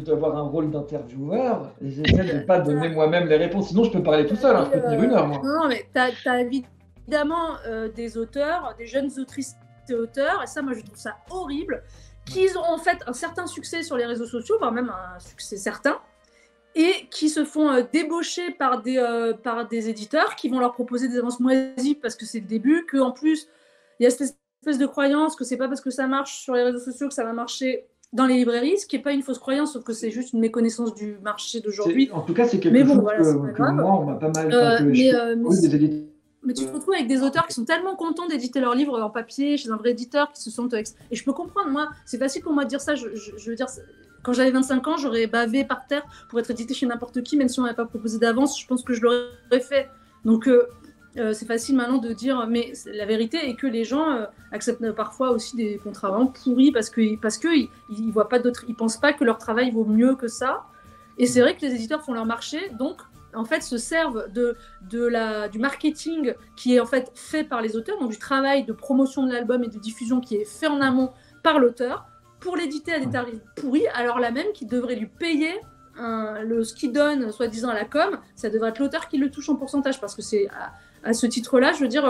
d'avoir un rôle d'intervieweur, et j'essaie de ne pas donner moi-même les réponses, sinon je peux parler tout seul, hein, je peux tenir 1 heure, moi. Non, mais t'as évidemment des auteurs, des jeunes autrices et auteurs, et ça, moi, je trouve ça horrible, qui ont en fait un certain succès sur les réseaux sociaux, voire même un succès certain, et qui se font débaucher par des éditeurs qui vont leur proposer des avances moisies parce que c'est le début, qu'en plus, il y a cette espèce de croyance que c'est pas parce que ça marche sur les réseaux sociaux que ça va marcher dans les librairies, ce qui n'est pas une fausse croyance, sauf que c'est juste une méconnaissance du marché d'aujourd'hui. En tout cas, c'est quelque chose que moi, on m'a pas mal... Mais tu te retrouves avec des auteurs qui sont tellement contents d'éditer leurs livres en papier, chez un vrai éditeur, qui se sentent... Et je peux comprendre, moi, c'est facile pour moi de dire ça. Je veux dire, quand j'avais 25 ans, j'aurais bavé par terre pour être édité chez n'importe qui, même si on m'avait pas proposé d'avance, je pense que je l'aurais fait. Donc, c'est facile maintenant de dire, mais la vérité est que les gens acceptent parfois aussi des contrats vraiment pourris parce que ils voient pas d'autres, ils pensent pas que leur travail vaut mieux que ça. Et c'est vrai que les éditeurs font leur marché, donc en fait se servent du marketing qui est en fait fait par les auteurs, donc du travail de promotion de l'album et de diffusion qui est fait en amont par l'auteur pour l'éditer à des tarifs pourris, alors là même qu'il devrait lui payer ce qu'il donne soi-disant à la com, ça devrait être l'auteur qui le touche en pourcentage, parce que c'est à ce titre-là, je veux dire,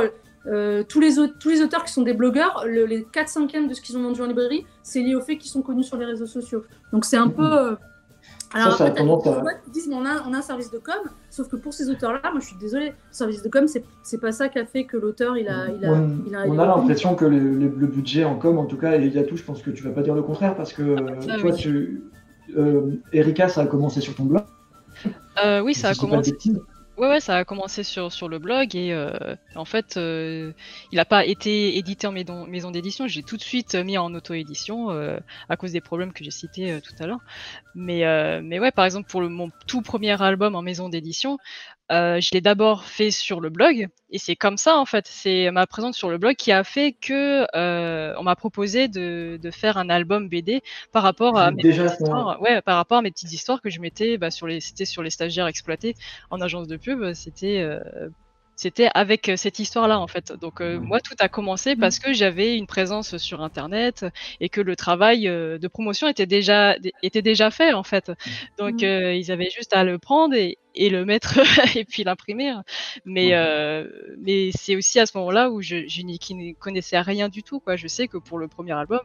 tous les auteurs qui sont des blogueurs, les 4/5 de ce qu'ils ont vendu en librairie, c'est lié au fait qu'ils sont connus sur les réseaux sociaux. Donc c'est un peu... Alors ça, après, ils disent, mais on a un service de com, sauf que pour ces auteurs-là, moi je suis désolée, le service de com, c'est pas ça qui a fait que l'auteur, on a l'impression que le budget en com, en tout cas, et Yatou, je pense que tu vas pas dire le contraire, parce que toi, Erika, ça a commencé sur ton blog. Oui, ça a commencé. Ouais, ça a commencé sur le blog et en fait, il n'a pas été édité en maison d'édition. J'ai tout de suite mis en auto-édition à cause des problèmes que j'ai cités tout à l'heure. Mais ouais, par exemple, pour mon tout premier album en maison d'édition, je l'ai d'abord fait sur le blog et c'est comme ça en fait, c'est ma présence sur le blog qui a fait que on m'a proposé de faire un album BD par rapport à mes petites histoires. Ouais, par rapport à mes petites histoires que je mettais c'était sur les stagiaires exploités en agence de pub, c'était avec cette histoire-là en fait. Donc moi tout a commencé parce que j'avais une présence sur internet et que le travail de promotion était déjà fait en fait. Donc ils avaient juste à le prendre et le mettre et puis l'imprimer. Mais c'est aussi à ce moment-là où je n'y connaissais rien du tout quoi. Je sais que pour le premier album,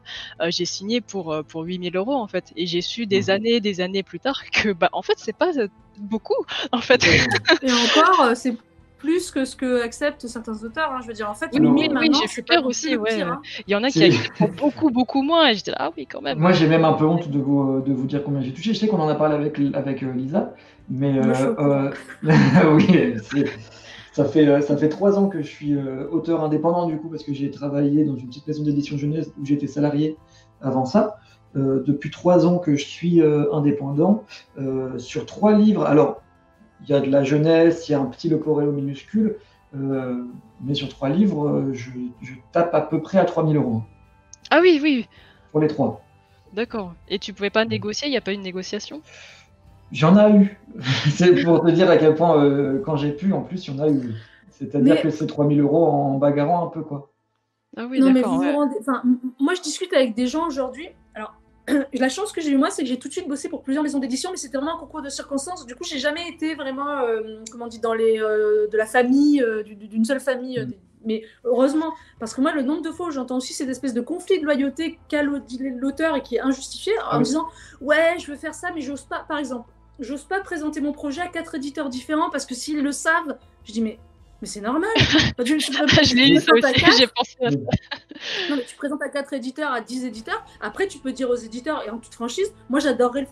j'ai signé pour 8 000 € en fait et j'ai su des années plus tard que en fait c'est pas beaucoup en fait. Et encore c'est plus que ce que acceptent certains auteurs, hein. Je veux dire, en fait, oui, j'ai fait peur aussi, ouais. Pire, hein. Il y en a qui acceptent beaucoup moins, et je dis ah oui, quand même. Moi, j'ai même un peu honte de vous dire combien j'ai touché. Je sais qu'on en a parlé avec Lisa, mais oui, ça fait 3 ans que je suis auteur indépendant, du coup, parce que j'ai travaillé dans une petite maison d'édition jeunesse où j'étais salarié avant ça. Depuis 3 ans que je suis indépendant, sur 3 livres. Alors, il y a de la jeunesse, il y a un petit Leporello minuscule, mais sur 3 livres, je tape à peu près à 3 000 €. Ah oui. Pour les 3. D'accord. Et tu pouvais pas négocier? Il n'y a pas eu de négociation? J'en ai eu. C'est pour te dire à quel point, quand j'ai pu, en plus, il y en a eu. C'est-à-dire que c'est 3 000 € en bagarrant un peu, quoi. Ah oui, non, d'accord. Mais moi, je discute avec des gens aujourd'hui. Alors, la chance que j'ai eu moi, c'est que j'ai tout de suite bossé pour plusieurs maisons d'édition, mais c'était vraiment un concours de circonstances. Du coup, j'ai jamais été vraiment, comment on dit, dans de la famille, d'une seule famille. Mais heureusement, parce que moi, le nombre de fois où j'entends aussi cette espèce de conflit de loyauté qu'a l'auteur et qui est injustifié, en me disant ouais, je veux faire ça, mais j'ose pas. Par exemple, j'ose pas présenter mon projet à 4 éditeurs différents parce que s'ils le savent, je dis mais c'est normal. Je l'ai lu ça aussi, j'ai pensé à ça. Non, mais tu présentes à 4 éditeurs, à 10 éditeurs. Après, tu peux dire aux éditeurs, et en toute franchise, moi j'adorerais le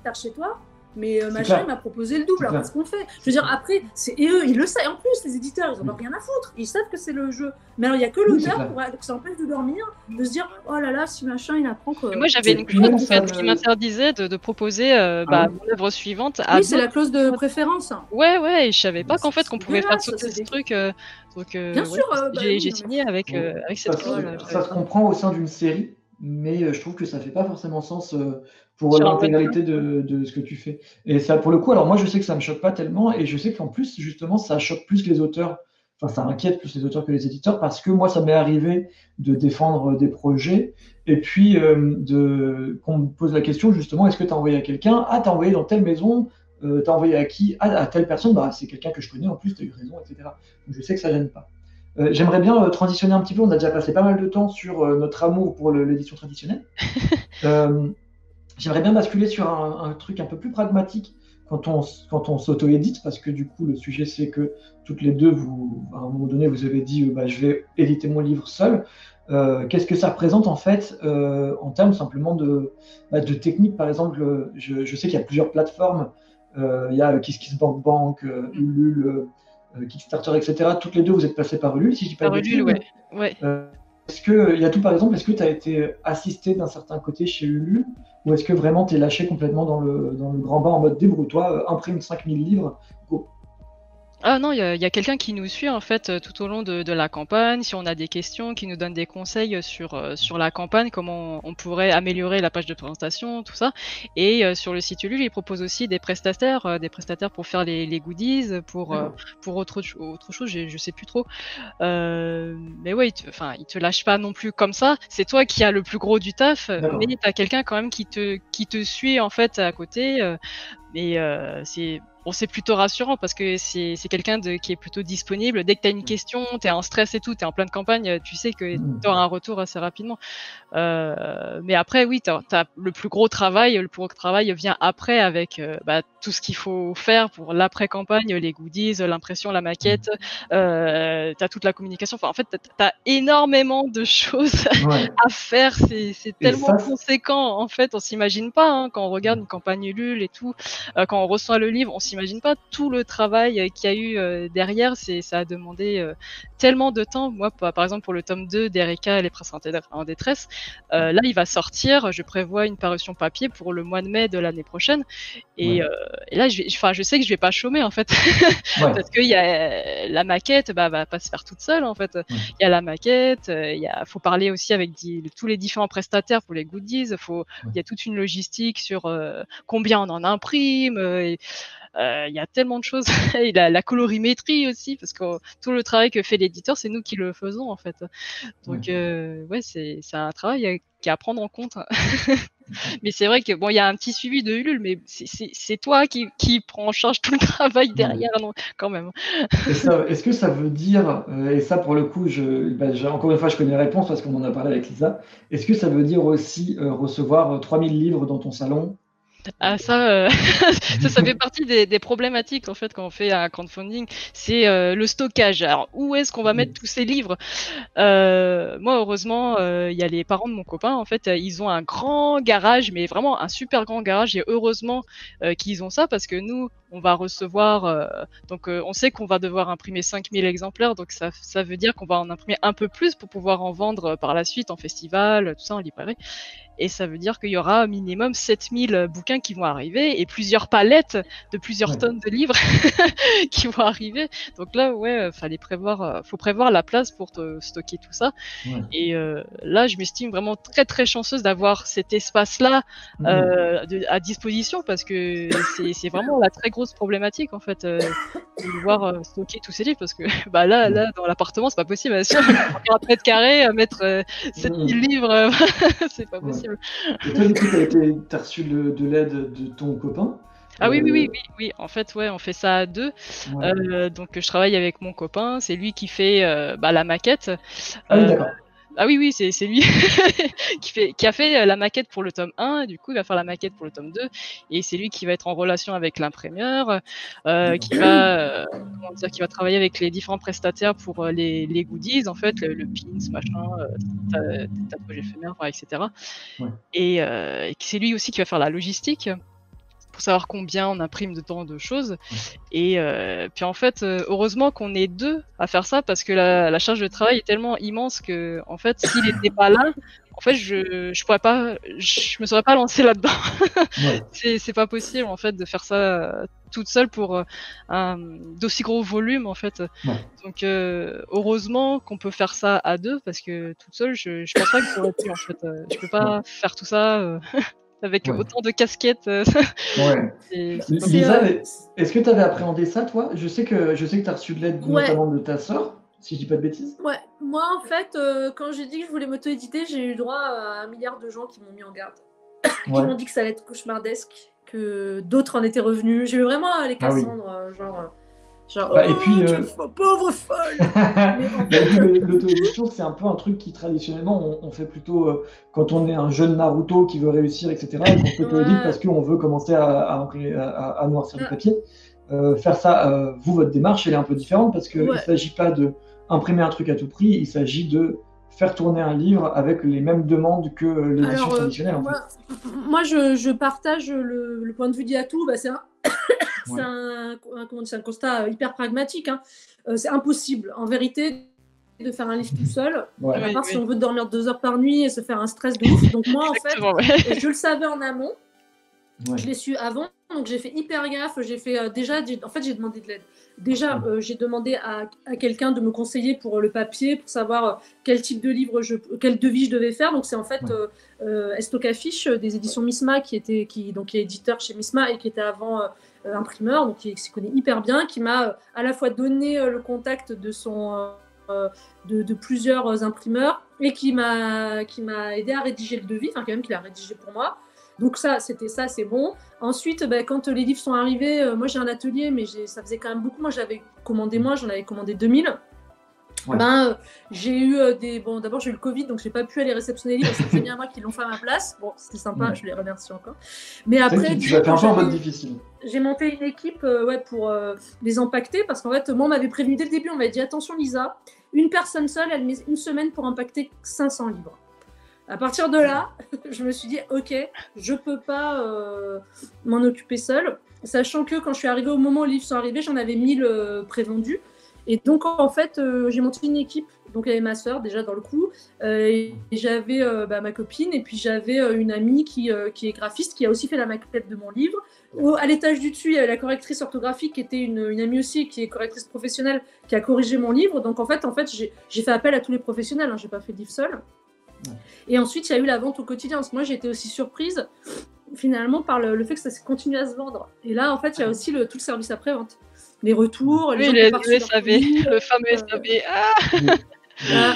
faire chez toi, mais machin, il m'a proposé le double. Alors, qu'est-ce qu'on fait? Je veux dire, après, et eux, ils le savent. En plus, les éditeurs, ils n'en ont rien à foutre. Ils savent que c'est le jeu. Mais alors, il n'y a que l'auteur que ça empêche de dormir, de se dire, oh là là, si machin, il apprend que. Moi, j'avais une clause en fait, qui m'interdisait de proposer mon œuvre suivante à. Oui, c'est la clause de préférence. Ouais, et je savais pas qu'en fait qu'on pouvait faire sauter ce truc. Donc, bien sûr, j'ai signé avec cette clause-là. Ça se comprend au sein d'une série, mais je trouve que ça fait pas forcément sens pour l'intégralité de ce que tu fais. Et ça, pour le coup, alors moi, je sais que ça me choque pas tellement, et je sais qu'en plus, justement, ça choque plus les auteurs. Enfin, ça inquiète plus les auteurs que les éditeurs, parce que moi, ça m'est arrivé de défendre des projets, et puis qu'on me pose la question, justement, est-ce que tu as envoyé à quelqu'un? Ah, tu as envoyé dans telle maison. T'as envoyé à qui? À telle personne, bah, c'est quelqu'un que je connais en plus, t'as eu raison, etc. Donc je sais que ça gêne pas. J'aimerais bien transitionner un petit peu, on a déjà passé pas mal de temps sur notre amour pour l'édition traditionnelle. J'aimerais bien basculer sur un truc un peu plus pragmatique quand on s'auto-édite, parce que du coup le sujet c'est que toutes les deux, à un moment donné, vous avez dit je vais éditer mon livre seul. qu'est-ce que ça représente en fait en termes simplement de technique. Par exemple, je sais qu'il y a plusieurs plateformes. Il y a KissKissBankBank, Ulule, Kickstarter, etc. Toutes les deux, vous êtes passées par Ulule, si je dis pas de bêtises. Ouais. Est-ce que, Yatou, par exemple, est-ce que tu as été assisté d'un certain côté chez Ulule, ou est-ce que vraiment tu es lâché complètement dans le grand bain en mode débrouille-toi, imprime 5000 livres, go. Ah non, il y a quelqu'un qui nous suit en fait tout au long de la campagne. Si on a des questions, qui nous donne des conseils sur la campagne, comment on pourrait améliorer la page de présentation, tout ça. Et sur le site Ulule, il propose aussi des prestataires pour faire les goodies, pour autre chose, je sais plus trop. Mais ouais, il te lâche pas non plus comme ça. C'est toi qui as le plus gros du taf, mais t'as quelqu'un quand même qui te suit en fait à côté. Mais c'est plutôt rassurant parce que c'est quelqu'un qui est plutôt disponible. Dès que tu as une question, tu es en stress et tout, tu es en pleine campagne, tu sais que tu auras un retour assez rapidement. Mais après, oui, t'as le plus gros travail. Le plus gros travail vient après avec tout ce qu'il faut faire pour l'après-campagne, les goodies, l'impression, la maquette. T'as toute la communication. Enfin, en fait, t'as énormément de choses à faire. C'est tellement conséquent. En fait, on s'imagine pas hein, quand on regarde une campagne Ulule et tout. Quand on reçoit le livre, on s'imagine pas tout le travail qu'il y a eu derrière. Ça a demandé tellement de temps. Moi, par exemple, pour le tome 2 d'Erika et les princes en détresse, là, il va sortir. Je prévois une parution papier pour le mois de mai de l'année prochaine. Et là, je sais que je vais pas chômer en fait, parce que la maquette, va pas se faire toute seule en fait. Il y a la maquette, faut parler aussi avec tous les différents prestataires pour les goodies. Il y a toute une logistique sur combien on en imprime. Il y a tellement de choses. Et la colorimétrie aussi, parce que tout le travail que fait l'éditeur, c'est nous qui le faisons en fait. Donc c'est un travail qui est à prendre en compte. Mais c'est vrai que il y a un petit suivi de Ulule, mais c'est toi qui prends en charge tout le travail derrière, non, quand même. Est-ce que ça veut dire, et ça pour le coup, encore une fois, je connais la réponse parce qu'on en a parlé avec Lisa, est-ce que ça veut dire aussi recevoir 3000 livres dans ton salon? Ah ça fait partie des problématiques en fait quand on fait un crowdfunding, c'est le stockage. Alors où est-ce qu'on va mettre tous ces livres? Moi heureusement il y a les parents de mon copain en fait, ils ont un grand garage, mais vraiment un super grand garage, et heureusement qu'ils ont ça parce que nous on va recevoir on sait qu'on va devoir imprimer 5000 exemplaires, donc ça veut dire qu'on va en imprimer un peu plus pour pouvoir en vendre par la suite en festival, tout ça, en librairie. Et ça veut dire qu'il y aura minimum 7000 bouquins qui vont arriver et plusieurs palettes de plusieurs tonnes de livres qui vont arriver. Donc là, faut prévoir la place pour stocker tout ça. Et là, je m'estime vraiment très très chanceuse d'avoir cet espace-là à disposition, parce que c'est vraiment la très grosse problématique en fait de devoir stocker tous ces livres, parce que là dans l'appartement c'est pas possible. Sur 40 mètres carrés à mettre 7000 livres, c'est pas possible. Et toi, du coup, t'as reçu de l'aide de ton copain? Ah oui. En fait, on fait ça à deux. Donc, je travaille avec mon copain. C'est lui qui fait la maquette. Ah oui, d'accord. Ah oui, c'est lui qui a fait la maquette pour le tome 1, et du coup il va faire la maquette pour le tome 2, et c'est lui qui va être en relation avec l'imprimeur, qui va travailler avec les différents prestataires pour les goodies en fait, le pins, machin, tatouage éphémère, etc. Et c'est lui aussi qui va faire la logistique pour savoir combien on imprime de temps de choses. Et puis en fait, heureusement qu'on est deux à faire ça, parce que la charge de travail est tellement immense que en fait, s'il n'était pas là, en fait, je me serais pas lancée là-dedans. C'est pas possible en fait de faire ça toute seule pour d'aussi gros volume en fait. Donc heureusement qu'on peut faire ça à deux, parce que toute seule, je pense pas que j'aurais pu en fait. Je peux pas faire tout ça. Avec autant de casquettes. Lisa, est-ce que tu avais appréhendé ça, toi? Je sais que tu as reçu de l'aide notamment de ta sœur, si je dis pas de bêtises. Ouais, moi en fait, quand j'ai dit que je voulais m'auto-éditer, j'ai eu droit à 1 milliard de gens qui m'ont mis en garde. Qui m'ont dit que ça allait être cauchemardesque, que d'autres en étaient revenus. J'ai eu vraiment les Cassandres, et puis, pauvre folle. L'auto-édition, c'est un peu un truc qui traditionnellement on fait plutôt quand on est un jeune Naruto qui veut réussir, etc. Et qu'on s'auto-édite parce qu'on veut commencer à noircir du papier. Faire ça, votre démarche, elle est un peu différente, parce qu'il ne s'agit pas d'imprimer un truc à tout prix, il s'agit de faire tourner un livre avec les mêmes demandes que l'édition traditionnelle en fait. Moi, je partage le point de vue d'Yatou. C'est un constat hyper pragmatique. Hein. C'est impossible, en vérité, de faire un livre tout seul, à part si on veut dormir 2 heures par nuit et se faire un stress de ouf. Donc moi, en fait, je le savais en amont. Je l'ai su avant, donc j'ai fait hyper gaffe. J'ai fait j'ai demandé de l'aide. Déjà, j'ai demandé à quelqu'un de me conseiller pour le papier, pour savoir quel type de livre, quel devis je devais faire. Donc c'est en fait Estocafiche des éditions Misma qui est éditeur chez Misma et qui était avant imprimeur, donc qui s'y connaît hyper bien, qui m'a à la fois donné le contact de de plusieurs imprimeurs et qui m'a aidé à rédiger le devis, enfin quand même qu'il a rédigé pour moi. Donc ça, c'est bon. Ensuite, quand les livres sont arrivés, moi j'ai un atelier, mais ça faisait quand même beaucoup. Moi, j'en avais commandé 2000. J'ai eu d'abord j'ai eu le Covid, donc j'ai pas pu aller réceptionner les livres. C'est bien moi qui l'ont fait à ma place. Bon, c'était sympa, je les remercie encore. Mais après, tu vas faire un peu en mode difficile. J'ai monté une équipe pour les empaqueter, parce qu'en fait, moi, on m'avait prévenu dès le début. On m'avait dit attention, Lisa, une personne seule, elle met 1 semaine pour empaqueter 500 livres. À partir de là, je me suis dit, ok, je peux pas m'en occuper seule, sachant que quand je suis arrivée au moment où les livres sont arrivés, j'en avais 1000 prévendus. Et donc, en fait, j'ai monté une équipe. Donc, il y avait ma sœur déjà dans le coup, et j'avais ma copine, et puis j'avais une amie qui est graphiste, qui a aussi fait la maquette de mon livre. À l'étage du dessus, il y avait la correctrice orthographique, qui était une amie aussi, qui est correctrice professionnelle, qui a corrigé mon livre. Donc, en fait j'ai fait appel à tous les professionnels, hein, j'ai pas fait de livre seul. Et ensuite, il y a eu la vente au quotidien. Parce que moi, j'ai été aussi surprise, finalement, par le fait que ça s'est continué à se vendre. Et là, en fait, il y a aussi tout le service après-vente. Les retours, les gens qui partent sur SAV, le fameux SAV.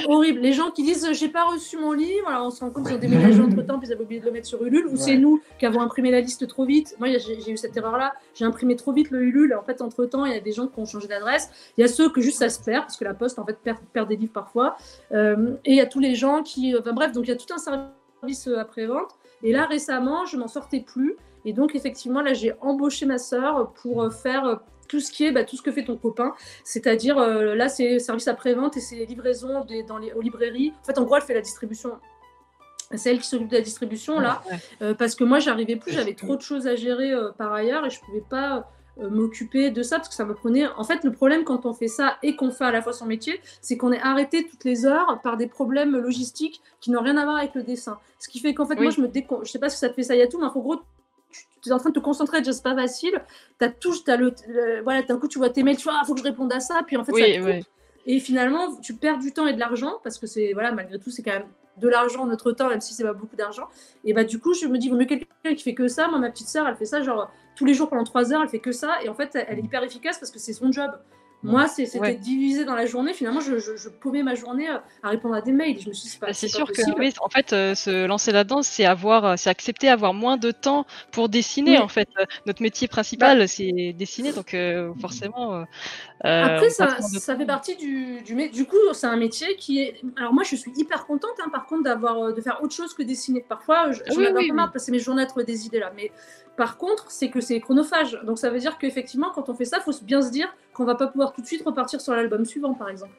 Horrible. Les gens qui disent j'ai pas reçu mon livre, alors on se rend compte qu'ils ont déménagé entre temps, puis ils avaient oublié de le mettre sur Ulule, ou c'est nous qui avons imprimé la liste trop vite. Moi, j'ai eu cette erreur-là. J'ai imprimé trop vite le Ulule. En fait, entre temps, il y a des gens qui ont changé d'adresse. Il y a ceux que juste ça se perd, parce que la poste en fait perd des livres parfois. Et il y a tous les gens qui. Bref, donc il y a tout un service après-vente. Et là, récemment, je m'en sortais plus. Et donc, effectivement, là, j'ai embauché ma sœur pour faire tout ce qui est tout ce que fait ton copain, c'est-à-dire là c'est service après-vente et c'est les livraisons aux librairies. En fait, en gros, elle fait la distribution. C'est elle qui s'occupe de la distribution là, parce que moi j'arrivais plus, j'avais trop de choses à gérer par ailleurs et je pouvais pas m'occuper de ça parce que ça me prenait. En fait, le problème quand on fait ça et qu'on fait à la fois son métier, c'est qu'on est arrêté toutes les heures par des problèmes logistiques qui n'ont rien à voir avec le dessin. Ce qui fait qu'en fait moi je sais pas si ça te fait ça Yatou, mais en gros tu es en train de te concentrer, déjà c'est pas facile. D'un coup tu vois tes mails, tu vois, faut que je réponde à ça, puis en fait ça te coupe. Et finalement tu perds du temps et de l'argent parce que c'est malgré tout c'est quand même de l'argent, notre temps, même si c'est pas beaucoup d'argent. Et du coup je me dis vaut mieux quelqu'un qui fait que ça. Moi ma petite sœur elle fait ça genre tous les jours pendant 3 heures, elle fait que ça et en fait elle est hyper efficace parce que c'est son job. Moi, c'était divisé dans la journée. Finalement, je paumais ma journée à répondre à des mails. Et je me suis dit, c'est sûr que oui, en fait, se lancer là-dedans, c'est accepter d'avoir moins de temps pour dessiner. En fait, notre métier principal, c'est dessiner, donc forcément. Après, ça fait partie du métier. Du coup, c'est un métier qui est. Alors moi, je suis hyper contente, par contre, de faire autre chose que dessiner. Parfois, j'en avais un peu marre de passer mes journées à trouver des idées là, mais. Par contre, c'est que c'est chronophage. Donc ça veut dire qu'effectivement, quand on fait ça, il faut bien se dire qu'on va pas pouvoir tout de suite repartir sur l'album suivant, par exemple.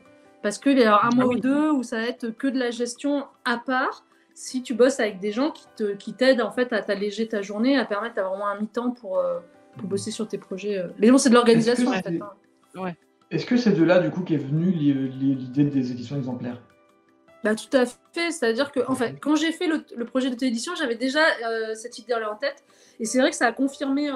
Parce qu'il y a un mois ou deux où ça va être que de la gestion à part, si tu bosses avec des gens qui t'aident en fait à t'alléger ta journée, à permettre d'avoir moins un mi-temps pour bosser sur tes projets. Mais bon, c'est de l'organisation en fait. Est-ce que c'est de là du coup qu'est venue l'idée des éditions exemplaires ? Tout à fait, c'est-à-dire que en fait, quand j'ai fait le projet d'auto-édition, j'avais déjà cette idée-là en tête, et c'est vrai que ça a confirmé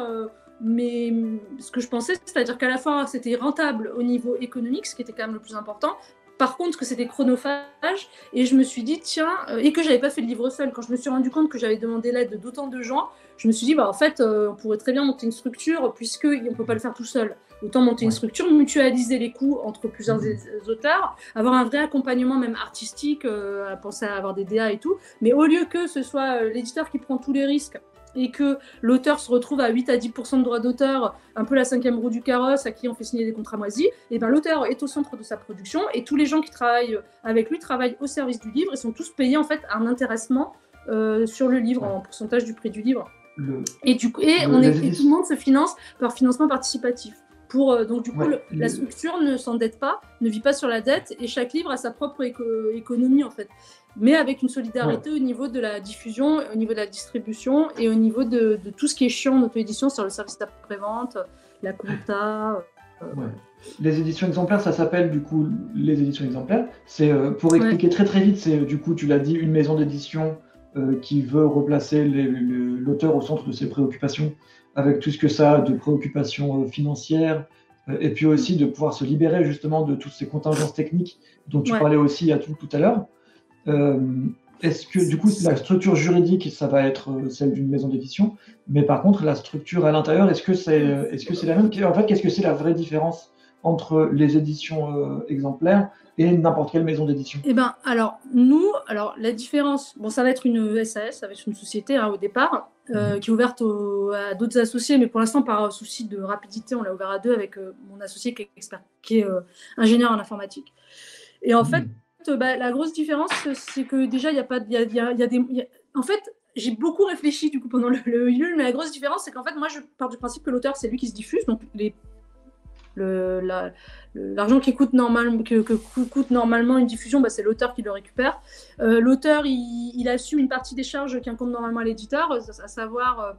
ce que je pensais, c'est-à-dire qu'à la fois c'était rentable au niveau économique, ce qui était quand même le plus important, par contre que c'était chronophage, et je me suis dit tiens, et que j'avais pas fait le livre seul, quand je me suis rendu compte que j'avais demandé l'aide d'autant de gens, je me suis dit en fait on pourrait très bien monter une structure, puisqu'on peut pas le faire tout seul. Autant monter une structure, mutualiser les coûts entre plusieurs auteurs, avoir un vrai accompagnement même artistique, à penser à avoir des DA et tout. Mais au lieu que ce soit l'éditeur qui prend tous les risques et que l'auteur se retrouve à 8 à 10% de droits d'auteur, un peu la 5e roue du carrosse, à qui on fait signer des contrats moisis, et l'auteur est au centre de sa production et tous les gens qui travaillent avec lui travaillent au service du livre et sont tous payés en fait un intéressement sur le livre en pourcentage du prix du livre. Et tout le monde se finance par financement participatif. Donc du coup, la structure ne s'endette pas, ne vit pas sur la dette, et chaque livre a sa propre économie en fait. Mais avec une solidarité au niveau de la diffusion, au niveau de la distribution et au niveau de tout ce qui est chiant en auto-édition sur le service d'après-vente, la compta. Les éditions exemplaires, ça s'appelle du coup les éditions exemplaires. C'est pour expliquer très très vite, c'est du coup, tu l'as dit, une maison d'édition qui veut replacer l'auteur au centre de ses préoccupations, avec tout ce que ça a de préoccupations financières, et puis aussi de pouvoir se libérer justement de toutes ces contingences techniques dont tu parlais aussi tout à l'heure. Est-ce que du coup la structure juridique, ça va être celle d'une maison d'édition, mais par contre la structure à l'intérieur, est-ce que c'est la même? En fait, qu'est-ce que c'est la vraie différence entre les éditions exemplaires et n'importe quelle maison d'édition? Eh ben, alors la différence, bon, ça va être une SAS, ça va être une société au départ, qui est ouverte à d'autres associés, mais pour l'instant, par souci de rapidité, on l'a ouvert à 2 avec mon associé qui est ingénieur en informatique. Et en fait, la grosse différence, c'est que déjà, il y a pas, en fait, j'ai beaucoup réfléchi du coup pendant le Ulule, mais la grosse différence, c'est qu'en fait, moi, je pars du principe que l'auteur, c'est lui qui se diffuse, donc l'argent qui coûte coûte normalement une diffusion, c'est l'auteur qui le récupère. L'auteur, il assume une partie des charges qui incombent normalement à l'éditeur, à savoir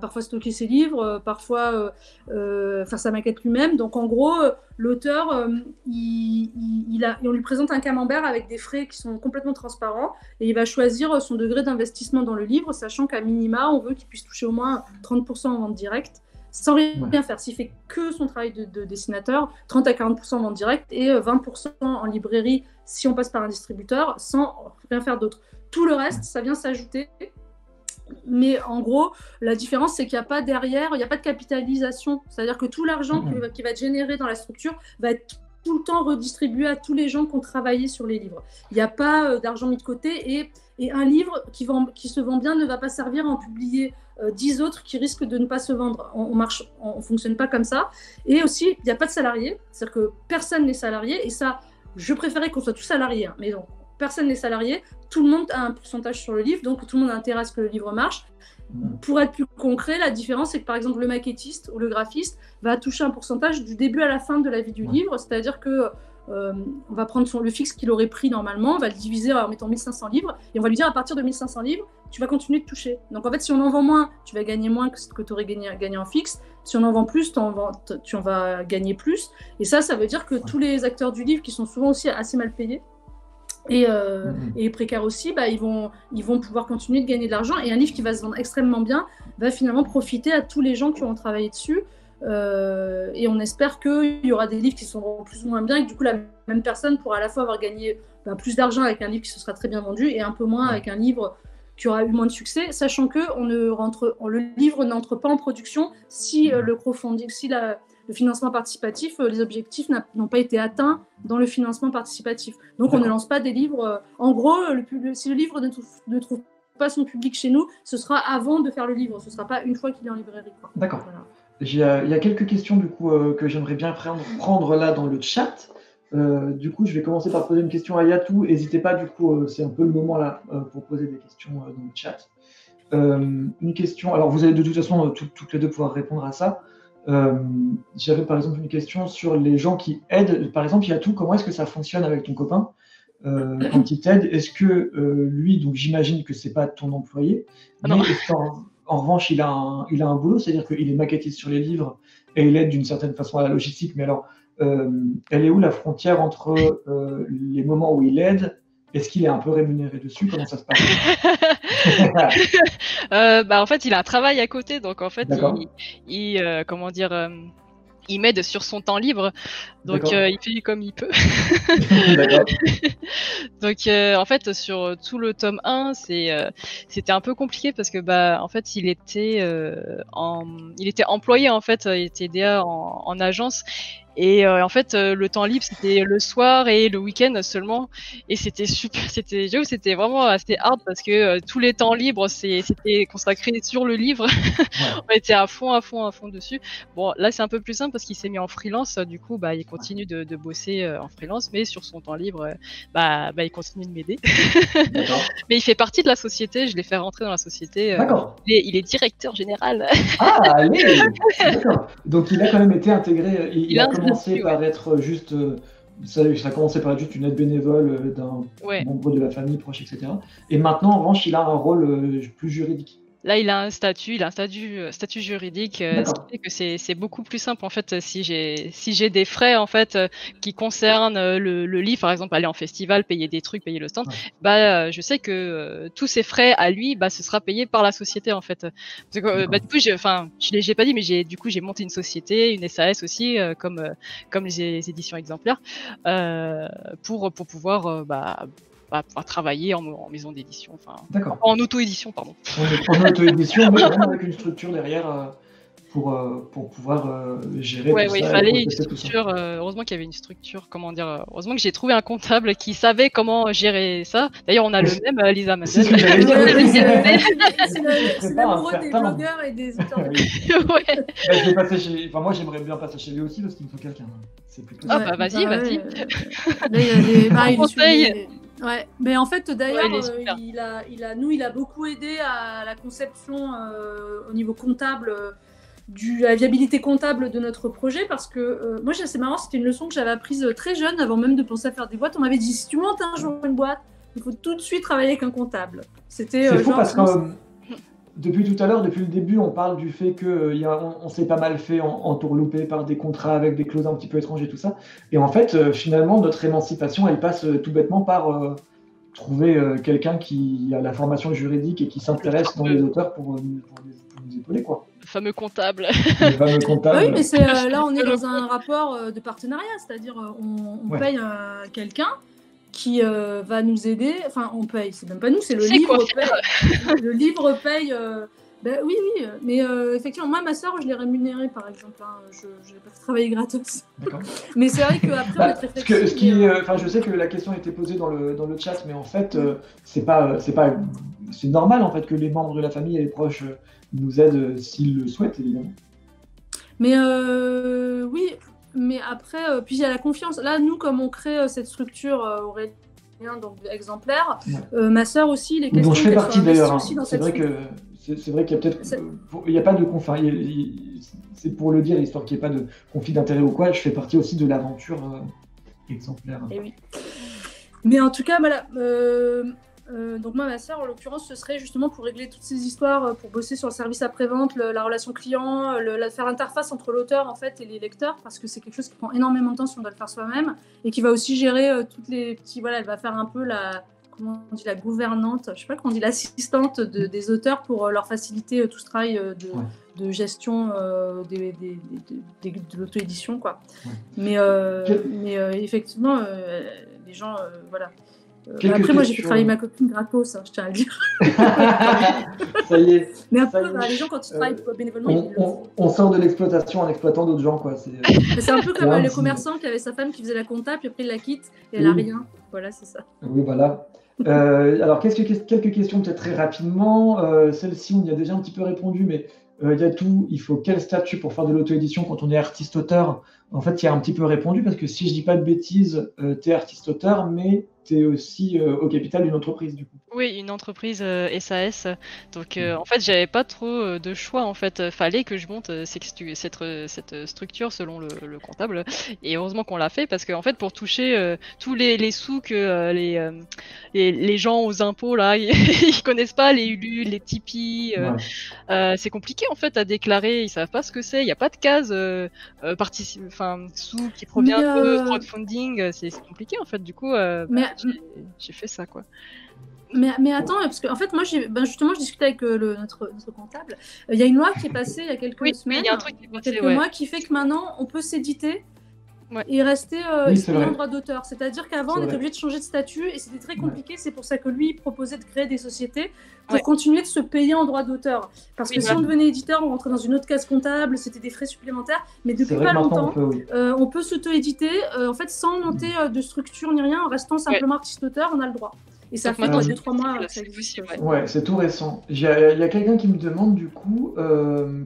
parfois stocker ses livres, parfois faire sa maquette lui-même. Donc en gros, l'auteur, on lui présente un camembert avec des frais qui sont complètement transparents, et il va choisir son degré d'investissement dans le livre, sachant qu'à minima, on veut qu'il puisse toucher au moins 30% en vente directe, sans rien faire. S'il fait que son travail de dessinateur, 30 à 40% en vente directe et 20% en librairie si on passe par un distributeur, sans rien faire d'autre. Tout le reste, ça vient s'ajouter. Mais en gros, la différence, c'est qu'il n'y a pas derrière, il n'y a pas de capitalisation. C'est-à-dire que tout l'argent qui va être généré dans la structure va être tout le temps redistribué à tous les gens qui ont travaillé sur les livres. Il n'y a pas d'argent mis de côté, et un livre qui se vend bien ne va pas servir à en publier 10 autres qui risquent de ne pas se vendre. On fonctionne pas comme ça. Et aussi, il n'y a pas de salariés, c'est-à-dire que personne n'est salarié, et ça, je préférais qu'on soit tous salariés, mais non. Personne n'est salarié, tout le monde a un pourcentage sur le livre, donc tout le monde a intérêt à ce que le livre marche. Pour être plus concret, la différence, c'est que par exemple le maquettiste ou le graphiste va toucher un pourcentage du début à la fin de la vie du livre, c'est-à-dire que on va prendre le fixe qu'il aurait pris normalement, on va le diviser en mettant 1500 livres, et on va lui dire à partir de 1500 livres, tu vas continuer de toucher. Donc en fait, si on en vend moins, tu vas gagner moins que ce que tu aurais gagné en fixe. Si on en vend plus, tu en vas gagner plus. Et ça veut dire que tous les acteurs du livre, qui sont souvent aussi assez mal payés, et précaires aussi, ils vont pouvoir continuer de gagner de l'argent, et un livre qui va se vendre extrêmement bien va finalement profiter à tous les gens qui ont travaillé dessus, et on espère qu'il y aura des livres qui seront plus ou moins bien, et que du coup la même personne pourra à la fois avoir gagné plus d'argent avec un livre qui se sera très bien vendu, et un peu moins avec un livre qui aura eu moins de succès, sachant que le livre n'entre pas en production si le crowdfunding, si le financement participatif, les objectifs n'ont pas été atteints dans le financement participatif. Donc on ne lance pas des livres. En gros, si le livre ne trouve pas son public chez nous, ce sera avant de faire le livre, ce ne sera pas une fois qu'il est en librairie. D'accord. Voilà. Il y a quelques questions du coup que j'aimerais bien prendre là dans le chat. Du coup, je vais commencer par poser une question à Yatou. N'hésitez pas, du coup, c'est un peu le moment là pour poser des questions dans le chat. Une question, alors vous allez de toute façon toutes les deux pouvoir répondre à ça. J'avais par exemple une question sur les gens qui aident. Par exemple, Yatou, comment est-ce que ça fonctionne avec ton copain quand il t'aide? Est-ce que lui, donc j'imagine que c'est pas ton employé, mais est-ce qu'en revanche il a un boulot, c'est-à-dire qu'il est maquettiste sur les livres et il aide d'une certaine façon à la logistique, mais alors elle est où la frontière entre les moments où il aide? Est-ce qu'il est un peu rémunéré dessus? Comment ça se passe? En fait, il a un travail à côté, donc en fait, comment dire, il m'aide sur son temps libre, donc il fait comme il peut. Donc en fait, sur tout le tome 1, c'était un peu compliqué parce que en fait, il était employé, en fait, il était DA en agence. Et en fait, le temps libre, c'était le soir et le week-end seulement. Et c'était super, j'avoue, c'était vraiment assez hard parce que tous les temps libres, c'était consacré sur le livre. On était à fond dessus. Bon, là, c'est un peu plus simple parce qu'il s'est mis en freelance. Du coup, il continue de bosser en freelance, mais sur son temps libre, il continue de m'aider. Mais il fait partie de la société. Je l'ai fait rentrer dans la société. Il est directeur général. Ah, allez. D'accord. Donc, il a quand même été intégré. Il a commencé par être juste. Ça a commencé par être juste une aide bénévole d'un membre de la famille proche, etc. Et maintenant, en revanche, il a un rôle plus juridique. Là, il a un statut juridique, ce qui fait que c'est beaucoup plus simple en fait. Si j'ai des frais en fait qui concernent le livre, par exemple aller en festival, payer des trucs, payer le stand, je sais que tous ces frais à lui, ce sera payé par la société en fait. Du coup, j'ai pas dit, mais j'ai monté une société, une SAS aussi, comme les éditions exemplaires, pour pouvoir pouvoir travailler en maison d'édition, en auto-édition, pardon. En auto-édition, mais vraiment avec une structure derrière pour pouvoir gérer tout ça. Il fallait une structure, heureusement qu'il y avait une structure, heureusement que j'ai trouvé un comptable qui savait comment gérer ça. D'ailleurs, on a le même, Lisa Mandel. C'est l'amoureux des blogueurs et des auteurs. Moi, j'aimerais bien passer chez lui aussi parce qu'il me faut quelqu'un. C'est plutôt vas-y. Là, il y a des conseils. Ouais, mais en fait d'ailleurs il a beaucoup aidé à la conception au niveau comptable la viabilité comptable de notre projet parce que moi c'est marrant, c'était une leçon que j'avais apprise très jeune avant même de penser à faire des boîtes. On m'avait dit si tu montes un jour une boîte, il faut tout de suite travailler avec un comptable. C'est fou parce que depuis tout à l'heure, depuis le début, on parle du fait qu'on s'est pas mal fait entourlouper par des contrats avec des clauses un petit peu étranges et tout ça. Et en fait, finalement, notre émancipation, elle passe tout bêtement par trouver quelqu'un qui a la formation juridique et qui s'intéresse dans les auteurs pour nous épauler, quoi. Le fameux comptable. Oui, mais là, on est dans un rapport de partenariat, c'est-à-dire on paye quelqu'un qui va nous aider, enfin on paye, c'est même pas nous, c'est le livre paye. Le livre paye, oui, mais effectivement, moi ma soeur je l'ai rémunérée par exemple, je n'ai pas travaillé gratos. D'accord. Mais c'est vrai qu'après on est très flexible. Je sais que la question a été posée dans le chat, mais en fait c'est normal en fait que les membres de la famille et les proches nous aident s'ils le souhaitent évidemment. Mais oui. Mais après, puis il y a la confiance. Là, nous, comme on crée cette structure Aurélien, donc exemplaire, ma sœur aussi, il est question dont je fais partie d'ailleurs. C'est vrai qu'il y a peut-être, il n'y a pas de conflit. C'est pour le dire, histoire qu'il n'y ait pas de conflit d'intérêt ou quoi. Je fais partie aussi de l'aventure exemplaire. Et oui. Mais en tout cas, voilà. Donc moi, ma sœur, en l'occurrence, ce serait justement pour régler toutes ces histoires, pour bosser sur le service après-vente, la relation client, faire l'interface entre l'auteur en fait et les lecteurs, parce que c'est quelque chose qui prend énormément de temps si on doit le faire soi-même, et qui va aussi gérer toutes les petits, elle va faire un peu la gouvernante, je sais pas comment on dit, l'assistante des auteurs pour leur faciliter tout ce travail de gestion de l'auto-édition, quoi. Mais effectivement, les gens, voilà. Après, moi, j'ai fait travailler ma copine gratos, je tiens à le dire. Ça y est. Mais après, les gens, quand ils travaillent bénévolement, on sort de l'exploitation en exploitant d'autres gens, quoi. C'est un peu comme le commerçant qui avait sa femme qui faisait la compta, puis après, il la quitte et elle n'a rien. Voilà, c'est ça. Oui, voilà. Alors, quelques questions, peut-être très rapidement. Celle-ci, on y a déjà un petit peu répondu, mais il y a tout. Il faut quel statut pour faire de l'auto-édition quand on est artiste-auteur? En fait, il y a un petit peu répondu, parce que si je dis pas de bêtises, tu es artiste-auteur, mais tu es aussi au capital d'une entreprise, du coup. Oui, une entreprise SAS. Donc, en fait, j'avais pas trop de choix. En fait, fallait que je monte cette structure selon le comptable. Et heureusement qu'on l'a fait, parce qu'en fait, pour toucher tous les sous que les gens aux impôts là, ils connaissent pas, les ULU, les Tipeee, c'est compliqué en fait à déclarer. Ils savent pas ce que c'est. Il n'y a pas de case sous qui provient de crowdfunding. C'est compliqué en fait. Du coup, j'ai fait ça, quoi. Mais attends, parce que en fait, moi, justement, je discutais avec notre comptable. Il y a une loi qui est passée il y a quelques semaines, il y a un truc qui est passé, quelques mois, qui fait que maintenant, on peut s'éditer et rester Oui, c'est exprimé en vrai. droit d'auteur. C'est-à-dire qu'avant, C'est on était vrai. obligé de changer de statut et c'était très Ouais. compliqué. C'est pour ça que lui, il proposait de créer des sociétés pour Ouais. continuer de se payer en droit d'auteur. Parce que Oui, si voilà. on devenait éditeur, on rentrait dans une autre case comptable, c'était des frais supplémentaires. Mais C'est depuis vrai pas que maintenant, on longtemps, peut, oui. on peut s'auto-éditer en fait, sans monter de structure ni rien, en restant simplement artiste-auteur, on a le droit. Et ça Donc fait maintenant, c'est 2-3 mois possible, que ça c'est existe. possible, ouais. Ouais, c'est tout récent. Il y a quelqu'un qui me demande du coup,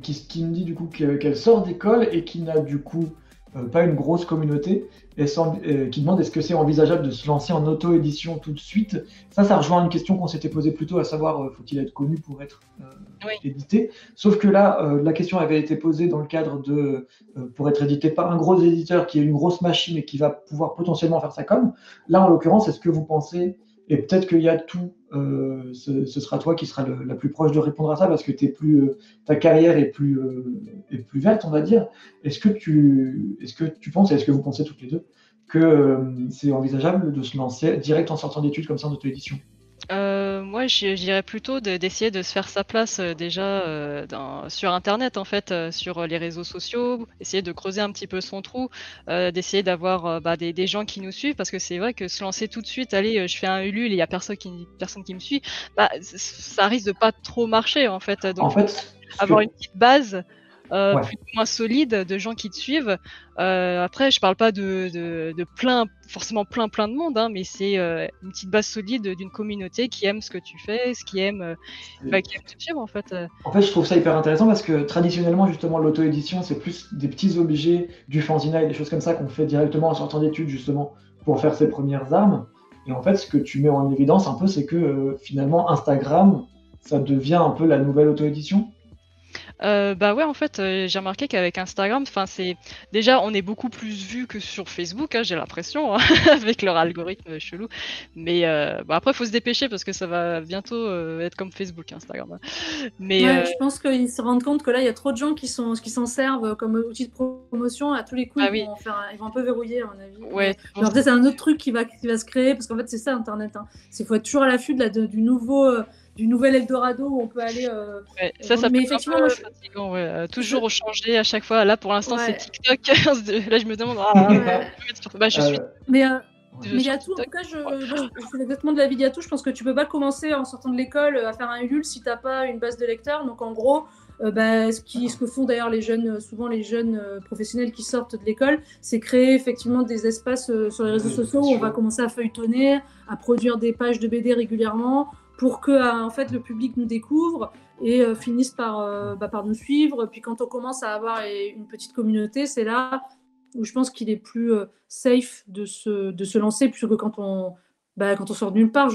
qui me dit du coup qu'elle sort d'école et qui n'a du coup pas une grosse communauté, et qui demande est-ce que c'est envisageable de se lancer en auto-édition tout de suite. Ça rejoint une question qu'on s'était posée plus tôt, à savoir faut-il être connu pour être Oui. édité. Sauf que là, la question avait été posée dans le cadre de pour être édité par un gros éditeur qui a une grosse machine et qui va pouvoir potentiellement faire sa com. Là, en l'occurrence, est-ce que vous pensez et peut-être qu'il y a tout, ce sera toi qui sera la plus proche de répondre à ça parce que ta carrière est plus verte, on va dire. Est-ce que tu penses, et est-ce que vous pensez toutes les deux, que c'est envisageable de se lancer direct en sortant d'études comme ça en auto-édition? Moi, je dirais plutôt d'essayer de se faire sa place déjà sur Internet, en fait, sur les réseaux sociaux, essayer de creuser un petit peu son trou, d'essayer d'avoir des gens qui nous suivent, parce que c'est vrai que se lancer tout de suite, allez, je fais un Ulule et il y a personne qui me suit, ça risque de pas trop marcher, en fait. Donc, En il faut fait, avoir une petite base ouais. plus ou moins solide de gens qui te suivent. Après, je parle pas de forcément plein de monde, hein, mais c'est une petite base solide d'une communauté qui aime ce que tu fais, qui aime te suivre, en fait. En fait, je trouve ça hyper intéressant parce que traditionnellement, justement, l'auto-édition, c'est plus des petits objets, du fanzina et des choses comme ça qu'on fait directement en sortant d'études, justement, pour faire ses premières armes. Et en fait, ce que tu mets en évidence un peu, c'est que finalement, Instagram, ça devient un peu la nouvelle auto-édition. Ouais, en fait, j'ai remarqué qu'avec Instagram, déjà, on est beaucoup plus vu que sur Facebook, hein, j'ai l'impression, hein, avec leur algorithme chelou. Mais après, il faut se dépêcher parce que ça va bientôt être comme Facebook, Instagram, hein. Mais je pense qu'ils se rendent compte que là, il y a trop de gens qui s'en servent comme outil de promotion. À tous les coups, oui. ils vont un peu verrouiller, à mon avis. Ouais, Alors, peut-être c'est un autre truc qui va se créer, parce qu'en fait, c'est ça, Internet. Hein. Il faut être toujours à l'affût du nouvel Eldorado où on peut aller. ça peut mais être effectivement, un peu moi, fatigant, ouais. Toujours changer à chaque fois. Là, pour l'instant, c'est TikTok. Là, je me demande. Je suis. Mais Yatou, en tout cas, je suis exactement de l'avis de Yatou. Je pense que tu peux pas commencer en sortant de l'école à faire un Ulule si t'as pas une base de lecteurs. Donc en gros, ce que font d'ailleurs souvent les jeunes professionnels qui sortent de l'école, c'est créer effectivement des espaces sur les réseaux sociaux où on va commencer à feuilletonner, à produire des pages de BD régulièrement pour que en fait le public nous découvre et finisse par nous suivre. Puis quand on commence à avoir une petite communauté, c'est là où je pense qu'il est plus safe de se lancer, plutôt que quand on sort de nulle part.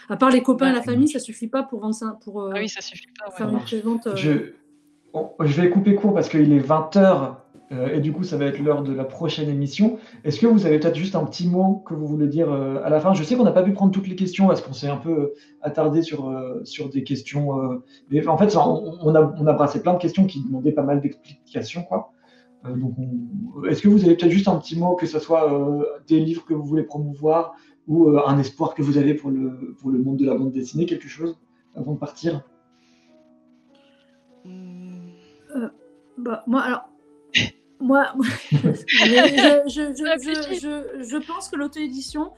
À part les copains et la famille, ça suffit pas pour vendre ça, pour ça suffit pas, faire une pré-vente. Je vais couper court parce qu'il est 20h et du coup, ça va être l'heure de la prochaine émission. Est-ce que vous avez peut-être juste un petit mot que vous voulez dire à la fin? Je sais qu'on n'a pas pu prendre toutes les questions parce qu'on s'est un peu attardé sur des questions. Mais en fait, on a brassé plein de questions qui demandaient pas mal d'explications, quoi. Donc, est-ce que vous avez peut-être juste un petit mot, que ce soit des livres que vous voulez promouvoir ou un espoir que vous avez pour le monde de la bande dessinée, quelque chose avant de partir? Je pense que l'auto-édition,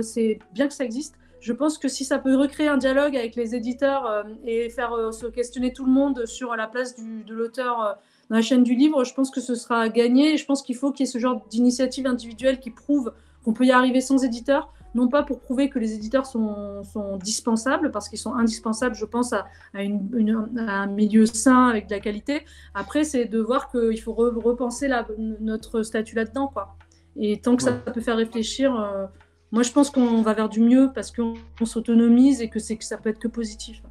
c'est bien que ça existe. Je pense que si ça peut recréer un dialogue avec les éditeurs et faire se questionner tout le monde sur la place de l'auteur dans la chaîne du livre, je pense que ce sera gagné. Et je pense qu'il faut qu'il y ait ce genre d'initiative individuelle qui prouve qu'on peut y arriver sans éditeur. Non pas pour prouver que les éditeurs sont dispensables, parce qu'ils sont indispensables, je pense, à un milieu sain avec de la qualité. Après, c'est de voir qu'il faut repenser notre statut là-dedans, quoi. Et tant que ça peut faire réfléchir, moi, je pense qu'on va vers du mieux parce qu'on s'autonomise et que ça peut être que positif.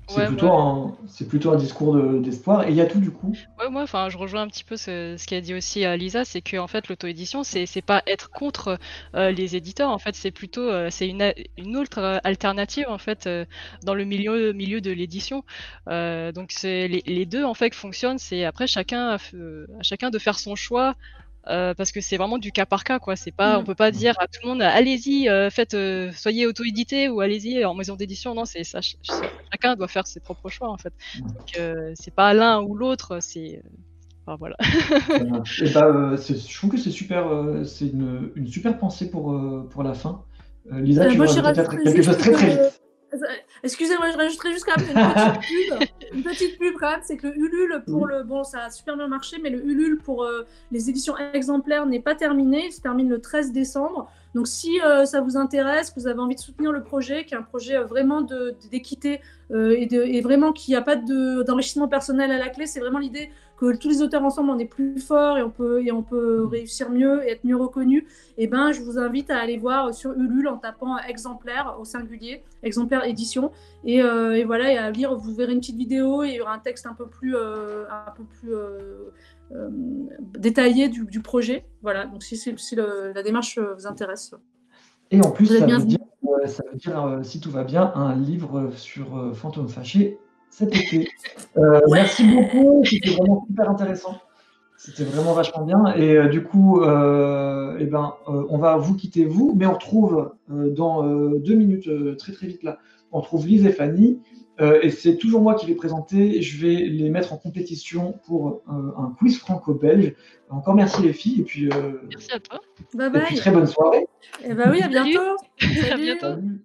C'est plutôt un discours d'espoir. Et il y a tout, du coup. Ouais, moi, je rejoins un petit peu ce qu'a dit aussi Lisa, c'est que en fait, l'auto-édition, c'est pas être contre les éditeurs. En fait, c'est plutôt c'est une autre alternative en fait dans le milieu de l'édition. Donc c'est les deux en fait qui fonctionnent. C'est après à chacun de faire son choix. Parce que c'est vraiment du cas par cas, quoi. C'est pas, on peut pas dire à tout le monde, allez-y, soyez auto-édité ou allez-y en maison d'édition. Non, c'est ça. Chacun doit faire ses propres choix, en fait. Donc c'est pas l'un ou l'autre. Enfin, voilà. Et bah, je trouve que c'est super, c'est une super pensée pour la fin. Lisa, tu veux Moi, je rajouter peut-être rajouterais quelque chose juste très très vite. Excusez-moi, je rajouterais juste quand même une petite pub. Une petite pub quand même, c'est que le Ulule pour Oui. le... Bon, ça a super bien marché, mais le Ulule pour les éditions exemplaires n'est pas terminé. Il se termine le 13 décembre. Donc si ça vous intéresse, que vous avez envie de soutenir le projet, qui est un projet vraiment d'équité et vraiment qu'il n'y a pas d'enrichissement personnel à la clé, c'est vraiment l'idée que tous les auteurs ensemble, on est plus forts et on peut réussir mieux et être mieux reconnus. Et ben, je vous invite à aller voir sur Ulule en tapant exemplaire au singulier, exemplaire édition, et voilà, et à lire. Vous verrez une petite vidéo et il y aura un texte un peu plus détaillé du projet. Voilà, donc si la démarche vous intéresse. Et en plus, Vous êtes ça veut bienvenus. dire, si tout va bien, un livre sur Fantôme Fâché cet été. Merci beaucoup, c'était vraiment super intéressant. C'était vraiment vachement bien. Et du coup, on va vous quitter, vous, mais on retrouve dans 2 minutes, très très vite là, on retrouve Lise et Fanny. Et c'est toujours moi qui vais présenter. Je vais les mettre en compétition pour un quiz franco-belge. Encore merci les filles. Et puis, Merci à toi. Bye et bye. puis très bonne soirée. Et bah oui, à bientôt. Salut. À Salut. bientôt. Salut.